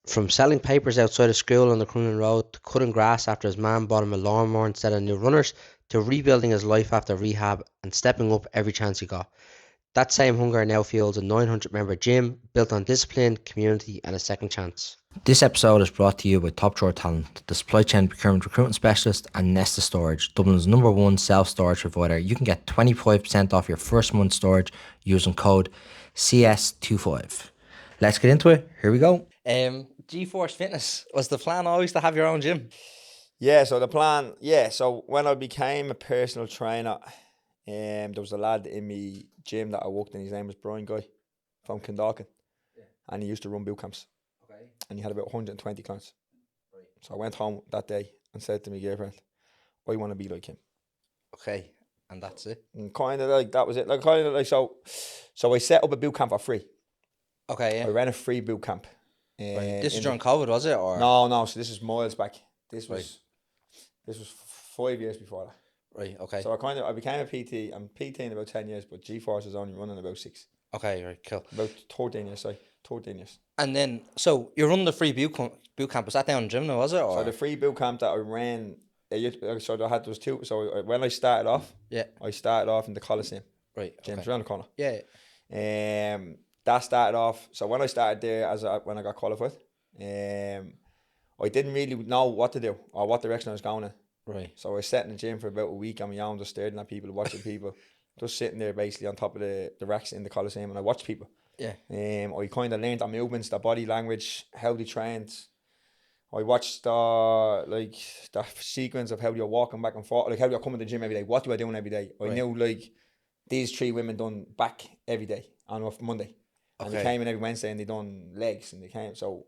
From selling papers outside of school on the Crumlin Road to cutting grass after his man bought him a lawnmower instead of new runners to rebuilding his life after rehab and stepping up every chance he got. That same hunger now fuels a 900 member gym built on discipline, community, and a second chance. This episode is brought to you by Top Drawer Talent, the supply chain procurement recruitment specialist, and Nesta Storage, Dublin's #1 self-storage provider. You can get 25% off your first month storage using code CS25. Let's get into it. Here we go. GeForce Fitness, was the plan always to have your own gym? So when I became a personal trainer, there was a lad in my gym that I worked in, his name was Brian Guy from Kindalkin, and he used to run boot camps, and he had about 120 clients. So I went home that day and said to my girlfriend, I want to be like him. Okay, and that's it? And kind of like, that was it. So I set up a boot camp for free. Okay, yeah. I ran a free boot camp. This was during COVID, was it? Or No, so this is miles back. This was 5 years before that. Right, okay. So I became a PT. I'm PT in about 10 years, but GeForce is only running about 6. Okay, right, cool. About 13 years, sorry. 13 years. And then, so you're running the free boot camp. Was that down in the gym now, was it? Or? So the free boot camp that I ran, those two. So when I started off, I started off in the Coliseum. Right, James, okay. around the corner. Yeah. That started off, so when I started there, when I got qualified, I didn't really know what to do or what direction I was going in. Right. So I sat in the gym for about a week on my own, just staring at people, watching people, just sitting there basically on top of the racks in the Coliseum, and I watched people. Yeah. I kind of learned their movements, their body language, how they trained. I watched the sequence of how you're walking back and forth, like how you're coming to the gym every day. What do I do every day? I knew like these 3 women done back every day on a Monday. And they came in every Wednesday and they done legs and they came. So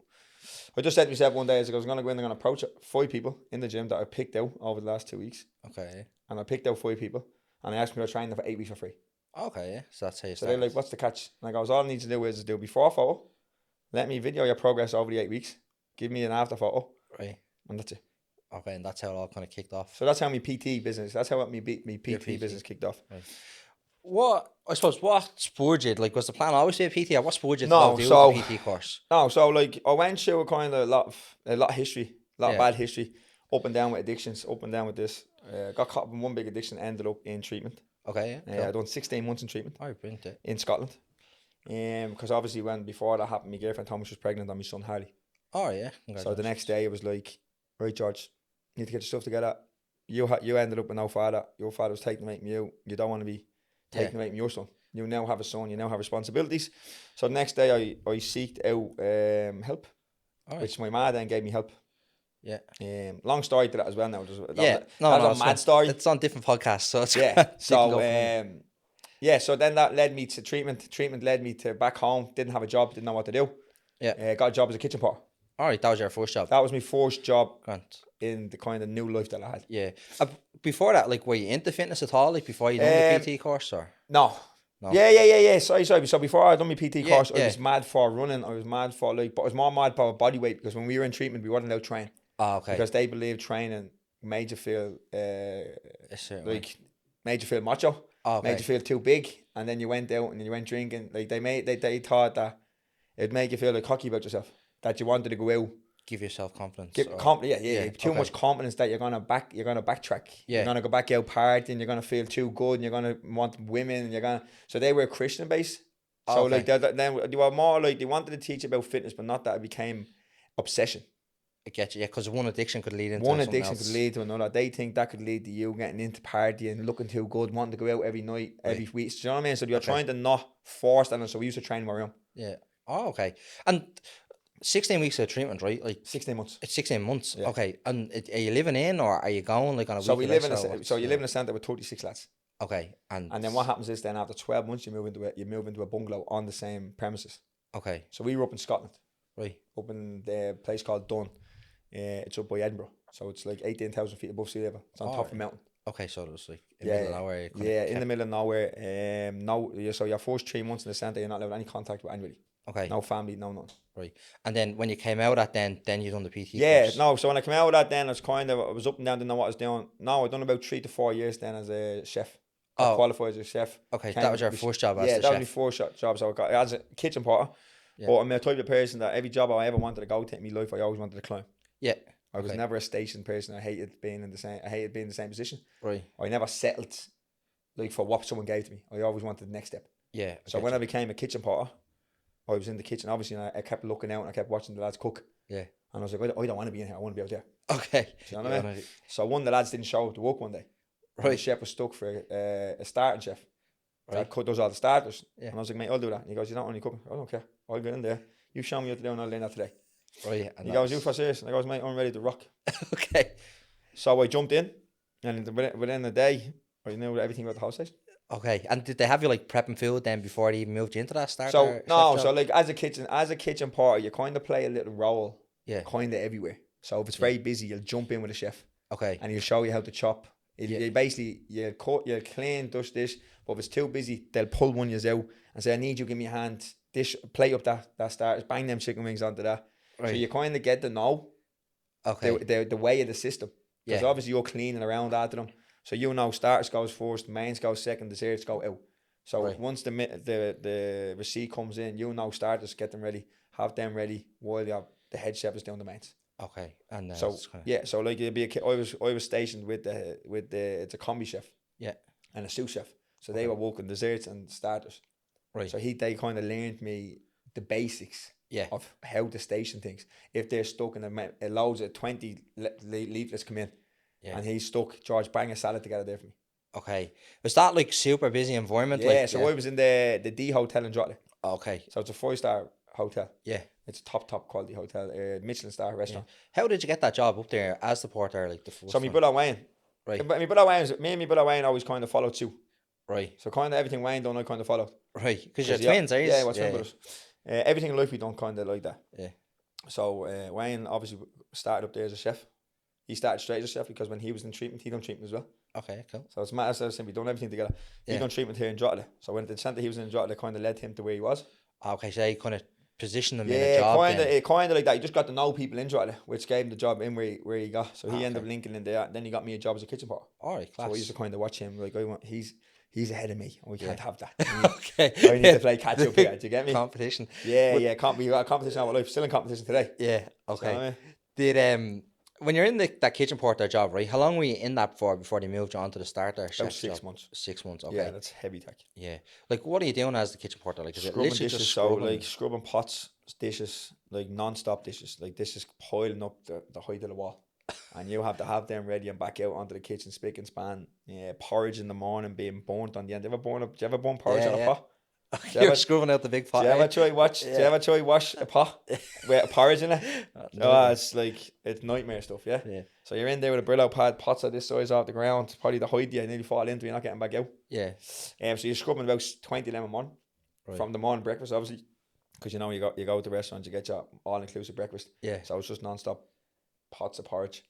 I just said to myself one day, I was going to go in and I'm going to approach 5 people in the gym that I picked out over the last 2 weeks. Okay. And I picked out 5 people and I asked them to train them for 8 weeks for free. Okay, yeah. So that's how you So started. they're like, what's the catch? And I goes, all I need to do is do before photo, let me video your progress over the 8 weeks, give me an after photo. Right. And that's it. Okay, and that's how it all kind of kicked off. So that's how my PT business business kicked off. Right. What spurred you? Like, was the plan always to be a PT, or what spurred you to No, do so- a PT course? No, so like I went through a kind of a lot of history, of Yeah. bad history, up and down with addictions, up and down with this. Got caught up in one big addiction, ended up in treatment. Okay, yeah. I done 16 months in treatment All right, brilliant. Yeah. in Scotland. Because obviously when before that happened, my girlfriend Thomas was pregnant on my son Harley. Oh, yeah. So the next day it was like, right, George, you need to get your stuff together. You ended up with no father. Your father was taking away from you. You don't want to be taking away from your son. You now have a son. You now have responsibilities. So the next day I seeked out help, which my ma then gave me help. Yeah. Long story to that as well now. That's a mad story. It's on different podcasts, so it's so then that led me to treatment. Treatment led me to back home. Didn't have a job. Didn't know what to do. Yeah. Got a job as a kitchen porter. All right, that was your first job. That was my first job Grant. in the kind of new life that I had. Yeah. Before that, like, were you into fitness at all? Like, before you done the PT course, or? No. No. Yeah. Sorry. So before I done my PT course, yeah. I was mad for running. I was mad for but I was more mad for body weight because when we were in treatment, we weren't allowed to train. Oh, okay. Because they believed training made you feel made you feel macho. Oh, okay. Made you feel too big, and then you went out and you went drinking. Like they thought that it'd make you feel like cocky about yourself, that you wanted to go out. Give yourself confidence. Too much confidence that you're gonna backtrack. Yeah. You're gonna go back out partying, you're gonna feel too good, and you're gonna want women, and so they were Christian based. So okay. like then they were more like they wanted to teach about fitness, but not that it became obsession. I get you, yeah, because one addiction could lead into One something addiction else. could lead to another. They think that could lead to you getting into partying, looking too good, wanting to go out every night, every week. Do you know what I mean? So you're trying to not force that, and so we used to train more young. Yeah. Oh, okay. And 16 weeks of treatment, right? Like 16 months. It's 16 months. Yeah. Okay. And are you living in, or are you going like on a So we weekly live basis, you live in a centre with 36 lads. Okay. And then what happens is then after 12 months you move into a bungalow on the same premises. Okay. So we were up in Scotland. Right. Up in the place called Dun. It's up by Edinburgh. So it's like 18,000 feet above sea level. It's on top of a mountain. Okay, so it was like in the middle of nowhere. In the middle of nowhere. So your first 3 months in the centre, you're not allowed any contact with anybody. Okay. No family, no nothing. Right. And then when you came out of that, then you done the PT course. No. So when I came out of that, then I was up and down, didn't know what I was doing. No, I done about 3 to 4 years then as a chef. I qualified as a chef. Okay, that was your first job as a chef. Yeah, that was my first job. So I got as a kitchen porter. But I'm the type of person that every job I ever wanted to go to in my life, I always wanted to climb. Yeah. I was never a stationed person. I hated being in the same position. Right. I never settled like for what someone gave to me. I always wanted the next step. Yeah. So when I became a kitchen potter, I was in the kitchen, obviously, and I kept looking out and I kept watching the lads cook. Yeah. And I was like, I don't want to be in here. I want to be out there. Okay. Do you know what I mean? So one of the lads didn't show up to work one day. Right. The chef was stuck for a starting chef. That does all the starters. Yeah. And I was like, mate, I'll do that. And he goes, you don't want any cooking? I don't care. I'll get in there. You show me what to do and I'll learn that today. Right. And he goes, you for serious? And I goes, mate, I'm ready to rock. Okay. So I jumped in, and within a day, I knew everything about the house station. Okay. And did they have you like prepping food then before they even moved you into that starter? So no, so like as a kitchen party, you kind of play a little role, kind of everywhere. So if it's very busy, you'll jump in with a chef. Okay. And he'll show you how to chop. You basically you cut, you clean, dust dish. But if it's too busy, they'll pull one of you out and say, I need you, give me a hand, dish, plate up that starters, bang them chicken wings onto that. Right. So you kind of get to know the way of the system. Because obviously you're cleaning around after them. So you know starters goes first, mains goes second, desserts go out. So once the receipt comes in, you know starters, get them ready, have them ready while the head chef is doing the mains. Okay. And so so like it'd be I was stationed with the it's a combi chef. Yeah. And a sous chef. So they were working desserts and starters. Right. So they kind of learned me the basics of how to station things. If they're stuck in a loads of 20 leaflets come in, and he's stuck, George, bang a salad together there for me. Okay. Was that like super busy environment? Yeah, so I was in the D Hotel in Drogheda. Okay. So it's a 5-star hotel. Yeah. It's a top quality hotel, Michelin star restaurant. Yeah. How did you get that job up there as the porter? Like the first? So my brother Wayne. Right. Me and my brother Wayne always kind of followed suit. Right. So kind of everything Wayne done, I kind of followed. Right. Because you're twins, are you? Yeah, we're twin brothers. Everything in life we done kind of like that. Yeah. So Wayne obviously started up there as a chef. He started straight as a chef because when he was in treatment, he done treatment as well. Okay, cool. So it's matter of saying we done everything together. He done treatment here in Drogheda. So when the centre he was in Drogheda kind of led him to where he was. Okay, so he kind of positioned him in a job. Yeah, kind of like that. He just got to know people in Drogheda, which gave him the job in where he got. So he ended up linking in there. Then he got me a job as a kitchen porter. All right, class. So I used to kind of watch him like he's ahead of me. We can't have that. Okay. I need to play catch up here. Do you get me? Competition. Yeah, we got competition in our life. Still in competition today. Yeah. Okay. So, did when you're in that kitchen porter job, right? How long were you in that before they moved you on to the starter chef? About 6 months. 6 months. Okay. Yeah, that's heavy tech. Yeah. Like, what are you doing as the kitchen porter? Like, is it literally dishes, just scrubbing? So like scrubbing pots, dishes, like non-stop dishes, like dishes piling up the height of the wall. And you have to have them ready and back out onto the kitchen spick and span. Yeah, porridge in the morning being burnt on the end. Do you ever burn porridge on a pot? You're scrubbing out the big pot. Do you ever try wash a pot with a porridge in it? It's nightmare stuff. Yeah. So you're in there with a Brillo pad, pots of this size off the ground, probably the height you nearly fall into. You're not getting back out. Yeah. So you're scrubbing about 20 of them a morning from the morning breakfast, obviously, because you go to the restaurant, you get your all inclusive breakfast. Yeah. So it's just non-stop pots of porridge.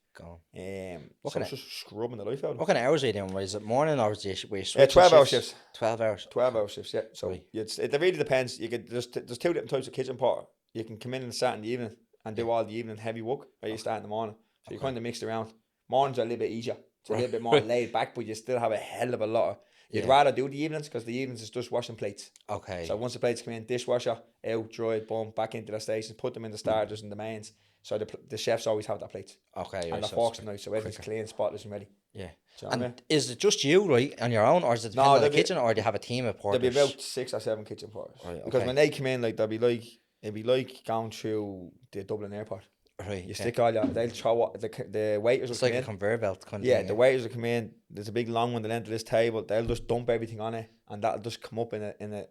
It's just scrubbing the life out of them. What kind of hours are you doing? Is it morning or is it 12-hour shifts? 12 hours. 12-hour shifts, yeah. So it really depends. You could there's 2 different types of kitchen porter. You can come in and start in the evening and do all the evening heavy work, or you start in the morning. So you kind of mixed around. Mornings are a little bit easier. It's a little bit more laid back, but you still have a hell of a lot of. You'd rather do the evenings because the evenings is just washing plates. Okay. So once the plates come in, dishwasher, out, dry, boom, back into the station, put them in the starters and the mains. So the chefs always have that plate. Okay. And the forks and knives, so everything's clean, spotless and ready. Yeah. And is it just you, right, on your own, or is it depend on the kitchen, or do you have a team of porters? There'll be about 6 or 7 kitchen porters. Right, okay. Because when they come in, like it'd be like going through the Dublin airport. Right. You stick all they'll throw the waiters will come in. It's like a conveyor belt kind of thing. Yeah, the waiters will come in. There's a big long one, they'll enter this table. They'll just dump everything on it, and that'll just come up in an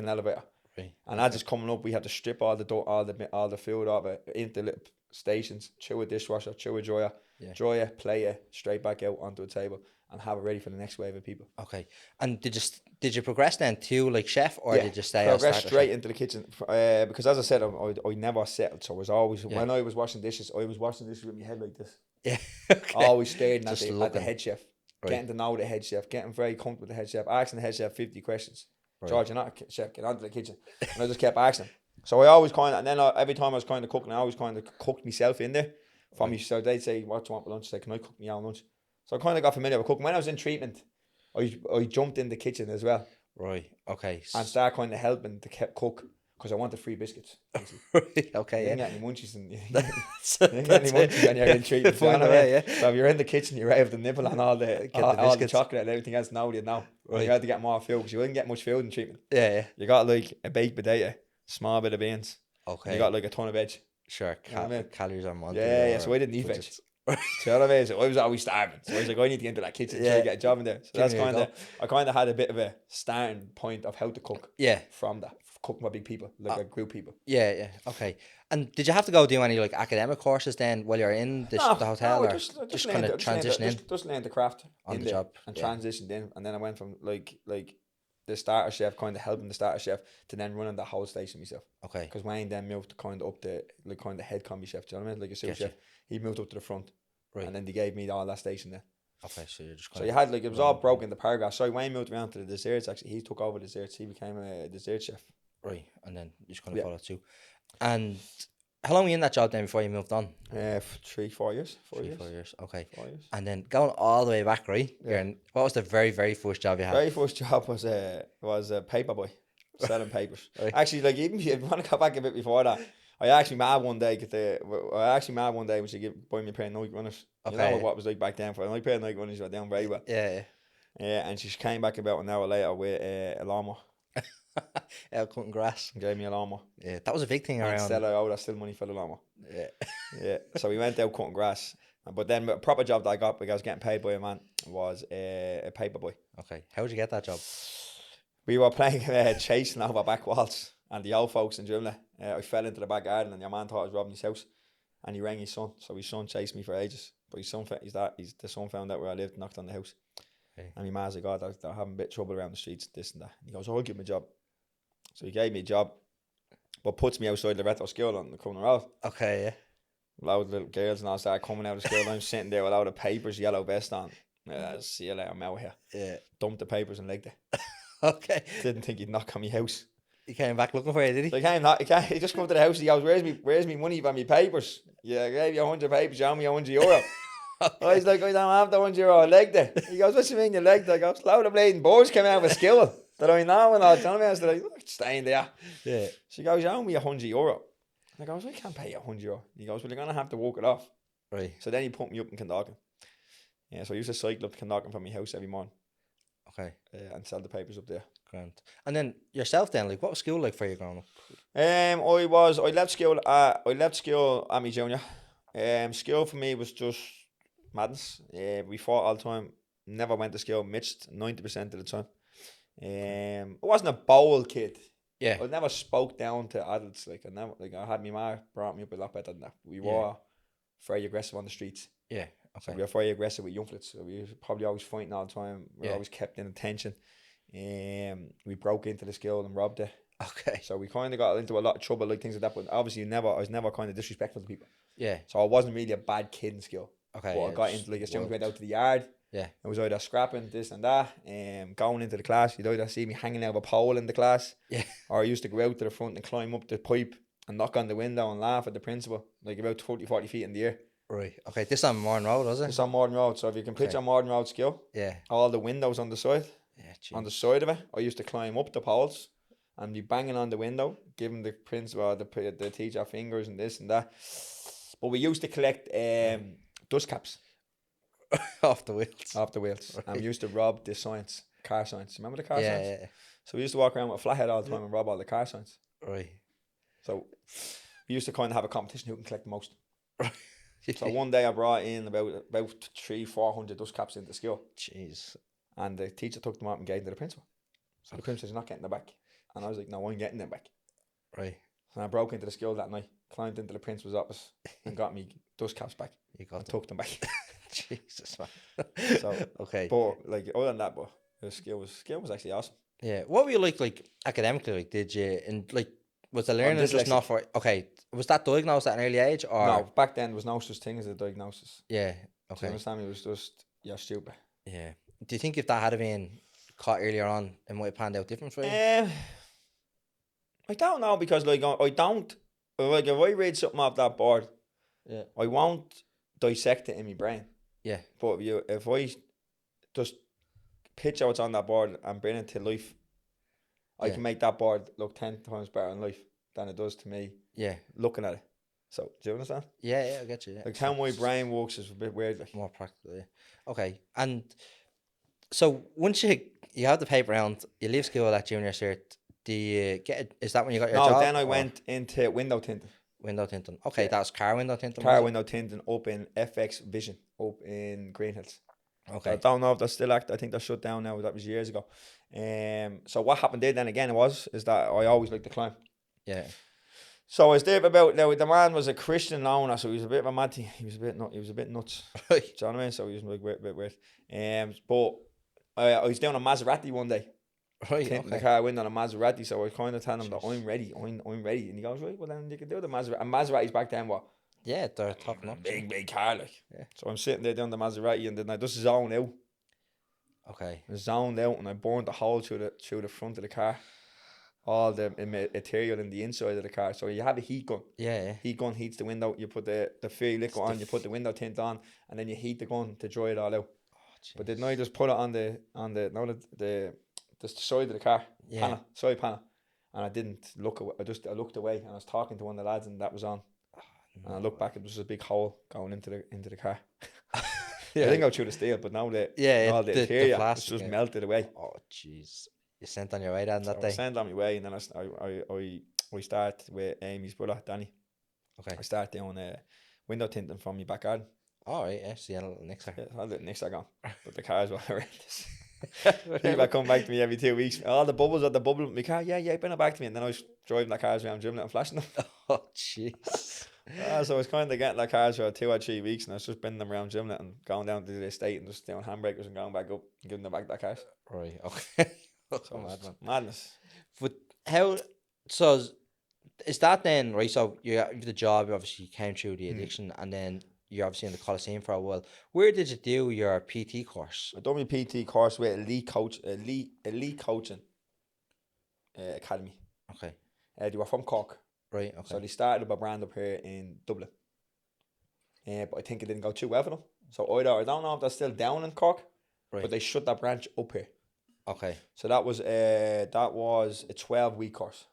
elevator. Right. And as it's coming up, we have to strip all the food off it into little stations, chew a dishwasher, chew a dryer, dry it, play it, straight back out onto a table, and have it ready for the next wave of people. Okay. And did you progress then to like chef, or did you stay? Progress straight into the kitchen because, as I said, I never settled. So I was always when I was washing dishes, with my head like this. Yeah. Okay. Always staring at the head chef, getting to know the head chef, getting very comfortable with the head chef, asking the head chef 50 questions. Right. George, you're not a chef, get onto the kitchen. And I just kept asking. So I always and then every time I was kind of cooking, I always kind of cooked myself in there for me. So they'd say, what do you want for lunch? Say, can I cook me own lunch? So I kind of got familiar with cooking. When I was in treatment, I jumped in the kitchen as well. Right, okay. And started kind of helping to cook because I wanted free biscuits. Basically. Right, You okay, didn't yeah. get any munchies and you That's, didn't get any munchies when you're in treatment. You know Find what a I mean? way, yeah. So if you're in the kitchen, you're out of the nipple and all the Get the all the biscuits. chocolate and everything else. Nobody would know. And you Right. had to get more food because you wouldn't get much food in treatment. Yeah, yeah. You got like a baked potato, small bit of beans, and Okay. you got like a ton of veg. Sure. You know what I mean? Calories are monthly. Yeah. So I didn't eat veg. budgets. So you know what I mean? So I was always starving. So I was like, I need to get into that kitchen, try to get a job in there. So that's Give me a kind of, I kind of had a bit of a starting point of how to cook. Yeah. From that, cooking with big people, like a group of people. Yeah, yeah. Okay. And did you have to go do any like academic courses then while you're in the hotel, or just kind of transition in? Just learned the craft on in the job and transitioned in, and then I went from like the starter chef, kind of helping the starter chef, to then running the whole station myself. Okay. Because Wayne then moved kind of up the like kind of head combi chef. Do you know what I mean? Like a sous chef. He moved up to the front, right, and then they gave me all that station there. Okay, so you're just so you had like it was all broken into paragraphs. So Wayne moved around to the desserts. Actually, he took over the desserts. He became a dessert chef. Right, and then you just kind of followed too. And how long were you in that job then before you moved on? 4 years. 4 years. 4 years. Okay. 4 years. And then going all the way back, right? Yeah. What was the very first job you had? Very first job was a paper boy, selling papers. Right. Actually, like even if you want to go back a bit before that, I actually mad one day when she buy me a pair of Nike runners. Okay. You know what it was like back then for a pair of Nike runners were down very well. Yeah. Yeah, and she came back about an hour later with a lawnmower. Out cutting grass. And gave me a lawnmower. Yeah, that was a big thing and around. That's still money for the lawnmower. Yeah. Yeah. So we went out cutting grass. But then a proper job that I got because I was getting paid by a man was a paper boy. Okay. How did you get that job? We were playing chasing over back walls, and the old folks in Drumley. I fell into the back garden, and your man thought I was robbing his house, and he rang his son. So his son chased me for ages. But his son, the son found out where I lived, knocked on the house. Okay. And my man's like, "God, they're having a bit of trouble around the streets, this and that." And he goes, "Oh, I'll give him a job." So he gave me a job, but puts me outside the retro school on the Crumlin Road. Okay, yeah. Loud little girls and all start coming out of school. I'm sitting there with a lot of papers, yellow vest on. See you later, I'm out here. Yeah. Dumped the papers and legged it. Okay. Didn't think he'd knock on my house. He came back looking for you, did he? So he just come to the house. He goes, "Where's me money for me papers? Yeah, I gave you 100 papers. You owe me €100. Okay. I was like, "I don't have the €100. I legged it." He goes, "What you mean you legged it?" I go, "Loud of bleeding boys came out of school that I know and all telling me." I was like, "Staying there." Yeah. She goes, "You owe me €100. I goes, "I can't pay you €100. He goes, "Well, you're gonna have to walk it off." Right. So then he put me up in Conor. Yeah, so I used to cycle up to Conor from my house every morning. Okay. And sell the papers up there. Grand. And then yourself then, like what was school like for you growing up? I left school at my junior. School for me was just madness. We fought all the time. Never went to school, missed 90% of the time. I wasn't a bold kid. Yeah. I never spoke down to adults. I had my ma brought me up a lot better than that. We were very aggressive on the streets. Yeah. Okay. So we were very aggressive with young flits. So we were probably always fighting all the time. We were always kept in attention. We broke into the school and robbed it. Okay. So we kind of got into a lot of trouble, like things like that. But obviously, I was never kind of disrespectful to people. Yeah. So I wasn't really a bad kid in school. Okay. But I got into as soon as we went out to the yard. Yeah. I was either scrapping this and that, going into the class. You'd either see me hanging out of a pole in the class. Yeah. Or I used to go out to the front and climb up the pipe and knock on the window and laugh at the principal, like about 40 feet in the air. Right. Okay. This on Morton Road, was it? It's on Morton Road. So if you can picture Morton Road school. Yeah. All the windows on the side. Yeah. Geez. On the side of it, I used to climb up the poles and be banging on the window, giving the principal, the teacher fingers and this and that. But we used to collect dust caps. Off the wheels. Right. And we used to rob the car signs. Remember the car signs? Yeah. So we used to walk around with a flathead all the time and rob all the car signs. Right. So we used to kind of have a competition who can collect the most. Right. So one day I brought in about 300-400 dust caps into school. Jeez. And the teacher took them out and gave them to the principal. So the principal said, "You're not getting them back." And I was like, "No, I'm getting them back." Right. And I broke into the school that night, climbed into the principal's office and got me dust caps back. Took them back. Jesus, man. So okay. But like other than that, but the skill was actually awesome. Yeah. What were you like academically? Like, did you was the learning just not for? Okay. Was that diagnosed at an early age or no? Back then there was no such thing as a diagnosis. Yeah. Okay. So you understand me? It was just you're stupid. Yeah. Do you think if that had been caught earlier on, it might have panned out different for you? I don't know because I don't if I read something off that board, yeah, I won't dissect it in my brain. Yeah. But if I just picture what's on that board and bring it to life I can make that board look 10 times better in life than it does to me looking at it. So, do you understand? Yeah, I get you. Yeah. Like how my brain works is a bit weird. Like. More practical, yeah. Okay, and so once you have the paper round, you leave school at junior cert. Do you get it? Is that when you got your No, job? then I went into window tinting. Window tinting. Okay, that's car window tinting. Car window tinting up in FX Vision up in Green Hills. Okay. I don't know if they're still active. I think they're shut down now. That was years ago. So what happened there then again is that I always liked to climb. Yeah. So I was there about now. The man was a Christian owner, so he was a bit of a matty. He was a bit nuts. Do you know what I mean? So he was like a bit weird. But I was down a Maserati one day. Right. Tinting the car window on a Maserati. So I was kind of telling him that I'm ready. I'm ready. And he goes, right, well then you can do the Maserati. And Maseratis back then what? Yeah, they're top notch. Big car like. Yeah. So I'm sitting there down the Maserati and then I just zone out. Okay. I zoned out and I burned the hole through the front of the car. All the material in the inside of the car. So you have a heat gun. Yeah. Heat gun heats the window. You put the fuel liquid on. You put the window tint on, and then you heat the gun to dry it all out. But didn't I just put it on the side of the car side panel, and I didn't look away. I looked away and I was talking to one of the lads and that was on. And I looked back and there was a big hole going into the car. I didn't go through the steel, but now all the interior plastic, just melted away. Oh jeez. You sent on your way then that day? I sent on my way and then I start with Amy's brother, Danny. Okay. I start doing window tinting from my back garden. Oh right, yeah, so you had a little nixer. Yeah, I had a little nixer gone. But the cars were horrendous. People come back to me every 2 weeks. All the bubbles at the bubble with my car. Yeah, bring it back to me. And then I was driving the cars around Gimlet and flashing them. Oh jeez. So I was kind of getting the cars for 2 or 3 weeks and I was just bringing them around Gimlet and going down to the estate and just doing handbrakers and going back up and giving them back the cars. Right, okay. So madness. But how, so is that then, right, so you have the job, obviously you came through the addiction and then you're obviously in the Coliseum for a while. Where did you do your PT course? I done my PT course with Elite Coaching Academy. Okay. They were from Cork. Right, okay. So they started up a brand up here in Dublin. But I think it didn't go too well for them. So I don't know if they're still down in Cork, but they shut that branch up here. Okay. So that was a 12-week course,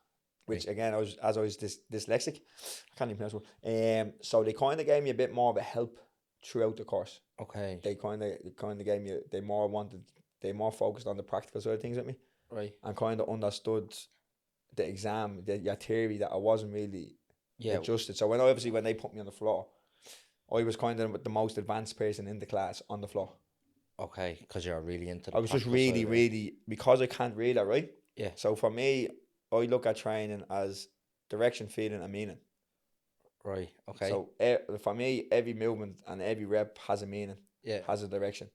which again I was dyslexic. I can't even pronounce it. So they kind of gave me a bit more of a help throughout the course. Okay. They kind of gave me they more focused on the practical side of things with me. Right. And kind of understood the exam, your theory that I wasn't really adjusted. So when they put me on the floor, I was kind of the most advanced person in the class on the floor. Okay, because you're really into the I was just really, because I can't read it, right? Yeah. So for me, I look at training as direction, feeling and meaning. Right, okay. So for me, every movement and every rep has a meaning, has a direction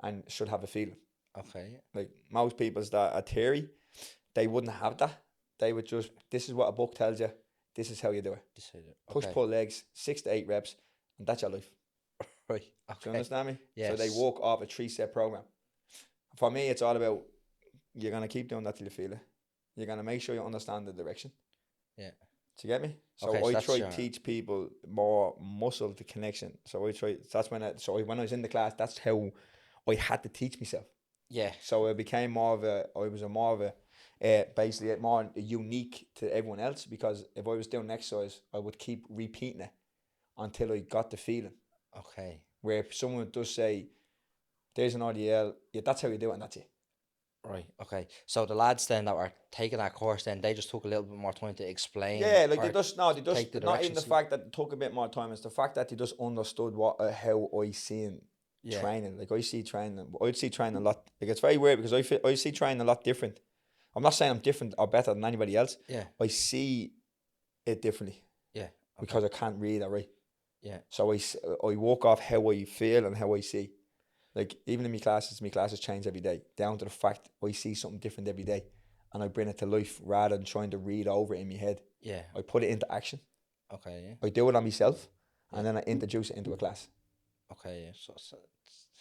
and should have a feeling. Okay. Like most people's that are theory, they wouldn't have that. They would just, this is what a book tells you, this is how you do it. Push, pull legs, 6 to 8 reps, and that's your life. Right. Okay. Do you understand me? Yes. So they walk off a 3-step program. For me, it's all about you're gonna keep doing that till you feel it. You're gonna make sure you understand the direction. Yeah. Do you get me? So okay, I try to teach people more muscle to connection. So when I was in the class, that's how I had to teach myself. Yeah. So it became basically more unique to everyone else, because if I was doing an exercise, I would keep repeating it until I got the feeling. Okay. Where if someone does say, there's an RDL, that's how you do it and that's it. Right, okay. So the lads then that were taking that course then, they just took a little bit more time to explain. Yeah, like they just not even the fact that it took a bit more time, it's the fact that they just understood how I seen training. Like I'd see training a lot, like it's very weird because I see training a lot different. I'm not saying I'm different or better than anybody else. Yeah. I see it differently. Yeah. Okay. Because I can't read it right. Yeah. So I walk off how I feel and how I see. Like even in my classes change every day, down to the fact I see something different every day and I bring it to life rather than trying to read over it in my head. Yeah. I put it into action. Okay, yeah. I do it on myself and then I introduce it into a class. Okay, yeah. So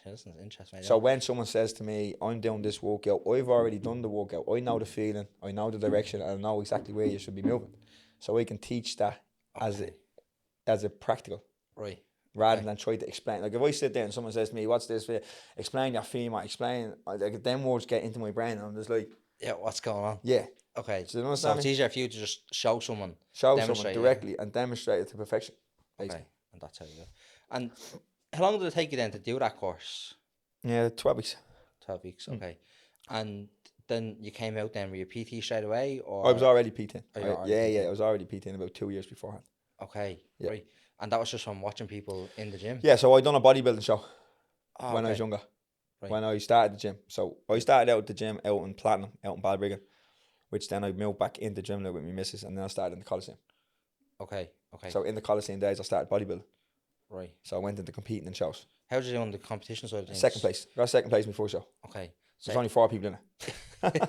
that's interesting. So when someone says to me, I'm doing this workout, I've already done the workout. I know the feeling, I know the direction, and I know exactly where you should be moving. So I can teach that as a practical. Right. Rather than try to explain. Like if I sit there and someone says to me, what's this for? Explain your femur, like them words get into my brain and I'm just like, yeah, what's going on? Yeah. Okay. Do you So understand it's me? easier for you to just show someone, Show someone demonstrate, yeah. directly and demonstrate it to perfection, Okay. basically. And that's how you do it. And how long did it take you then to do that course? Yeah, 12 weeks. 12 weeks. Okay. And then you came out then, were you PT straight away, I was or already PT. are you already Yeah, PT? I was already PT about 2 years beforehand. Okay. Yeah. Right. And that was just from watching people in the gym? Yeah, so I done a bodybuilding show Oh, when I was okay. younger, Right. when I started the gym. So I started out at the gym out in Platinum, out in Balbriggan, which then I moved back into the gym now with my missus, and then I started in the Coliseum. Okay. Okay. So in the Coliseum days, I started bodybuilding. Right. So I went into competing in shows. How did you do on the competition side of things? Second place. Got second place in my first show. Okay. There's only 4 people in it.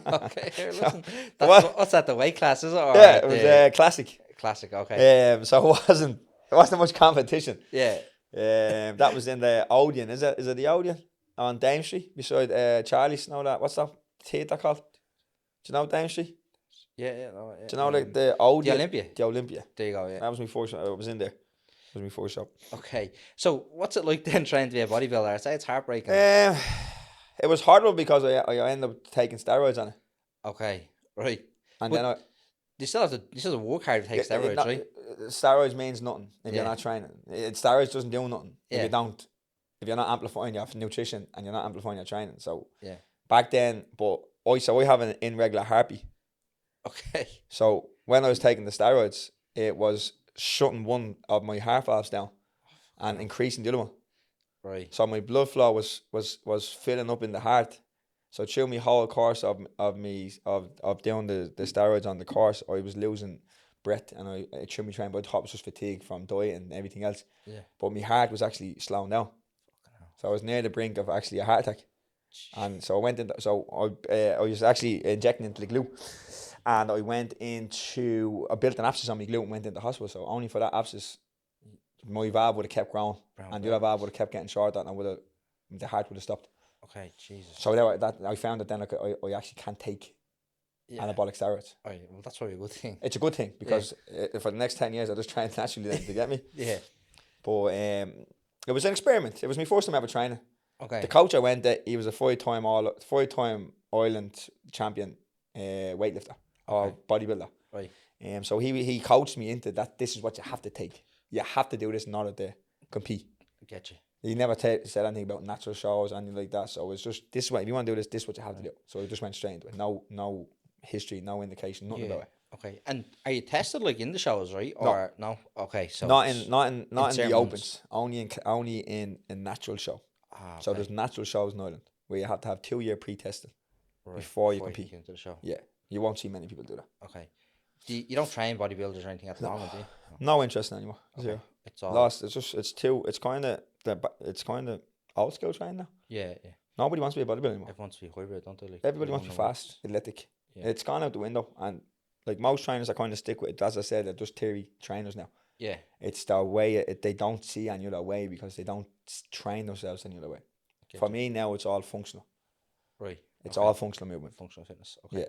Okay, here, So, listen. what? What's that, the weight class, is it? Or Yeah, it was the classic. classic, okay. So it wasn't much competition. Yeah. That was in the Odeon. Is it the Odeon on Dame Street beside Charlie's? Know that? What's that theatre called? Do you know Dame Street? Yeah, no, yeah. Do you know the Odeon? The Olympia? The Olympia. There you go, yeah. That was my first. I was in there. That was my first show. Okay. So what's it like then trying to be a bodybuilder? I'd say it's heartbreaking. It was horrible because I ended up taking steroids on it, Okay, right. and But then you still have to work hard to take steroids, right? steroids means nothing if you're Yeah. not training. Steroids doesn't do nothing Yeah. if you're not amplifying your nutrition and you're not amplifying your training. So Yeah. back then, but I have an irregular heartbeat. Okay. So when I was taking the steroids, it was shutting one of my heart valves down and increasing the other one. Right. So my blood flow was filling up in the heart. So through my whole course of doing the steroids on the course, I was losing breath, and I through my training, but I thought it was just fatigue from diet and everything else. Yeah. But my heart was actually slowing down. So I was near the brink of actually a heart attack. And so I went into, I was actually injecting into the glute, and I built an abscess on my glute and went into hospital. So only for that abscess, my valve would have kept growing, and the other valve would have kept getting shorter, and the heart would have stopped. Okay, Jesus. So I found that then I actually can't take anabolic steroids. Oh, yeah, well, that's probably a good thing. It's a good thing because for the next 10 years I just trained naturally then to get me. Yeah. But it was an experiment. It was my first time ever training. Okay. The coach I went at, he was a five-time Ireland champion weightlifter or bodybuilder. Right. So he coached me into that. This is what you have to take. You have to do this in order to compete. Get you. He never said anything about natural shows, anything like that. So it's just, this way, if you want to do this, this is what you have to do. So I just went straight into it. No history, no indication, nothing about it. Okay. And are you tested like in the shows, right? Or no? Okay. So Not in the certain opens. Only in natural show. okay. So there's natural shows in Ireland where you have to have 2-year pre-testing Right, before you compete. get into the show. Yeah, you won't see many people do that. Okay. You don't train bodybuilders or anything at the moment, do you? No interest anymore. Okay. Zero. It's all Lost. It's kind of old school training now. Yeah. Nobody wants to be a bodybuilder anymore. Everyone wants to be hybrid, don't they? Like Everybody wants to be fast, athletic. Yeah. It's gone out the window, and like most trainers are kind of stick with it. As I said, they're just theory trainers now. Yeah. It's the way they don't see any other way because they don't train themselves any other way. For me now, it's all functional. Right. It's all functional movement. Functional fitness. Okay. Yeah.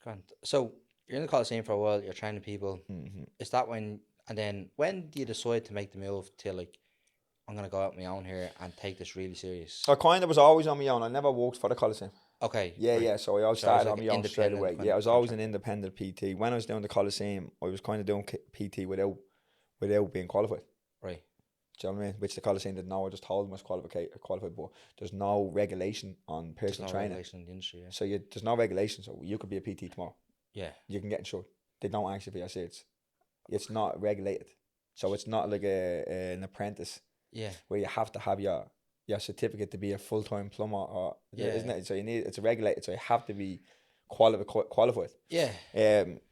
Grand. So you're in the Coliseum for a while. You're training people. Mm-hmm. Is that when? And then when do you decide to make the move to like, I'm gonna go out on my own here and take this really serious? I kind of was always on my own. I never worked for the Coliseum. Okay. Yeah, right. yeah. So I always So it was started like on my own straight independent away. kind Yeah, I of was always an contract. independent PT. When I was doing the Coliseum, I was kind of doing PT without being qualified. Right. Do you know what I mean? Which the Coliseum didn't know. I just told them I was qualified, but there's no regulation on There's personal no training. regulation in the industry. Yeah. So there's no regulation. So you could be a PT tomorrow. Yeah. You can get insured. They don't ask you for your certs. It's not regulated. So it's not like an apprentice Yeah. where you have to have your certificate to be a full-time plumber, or isn't it? So it's regulated. So you have to be qualified. Yeah.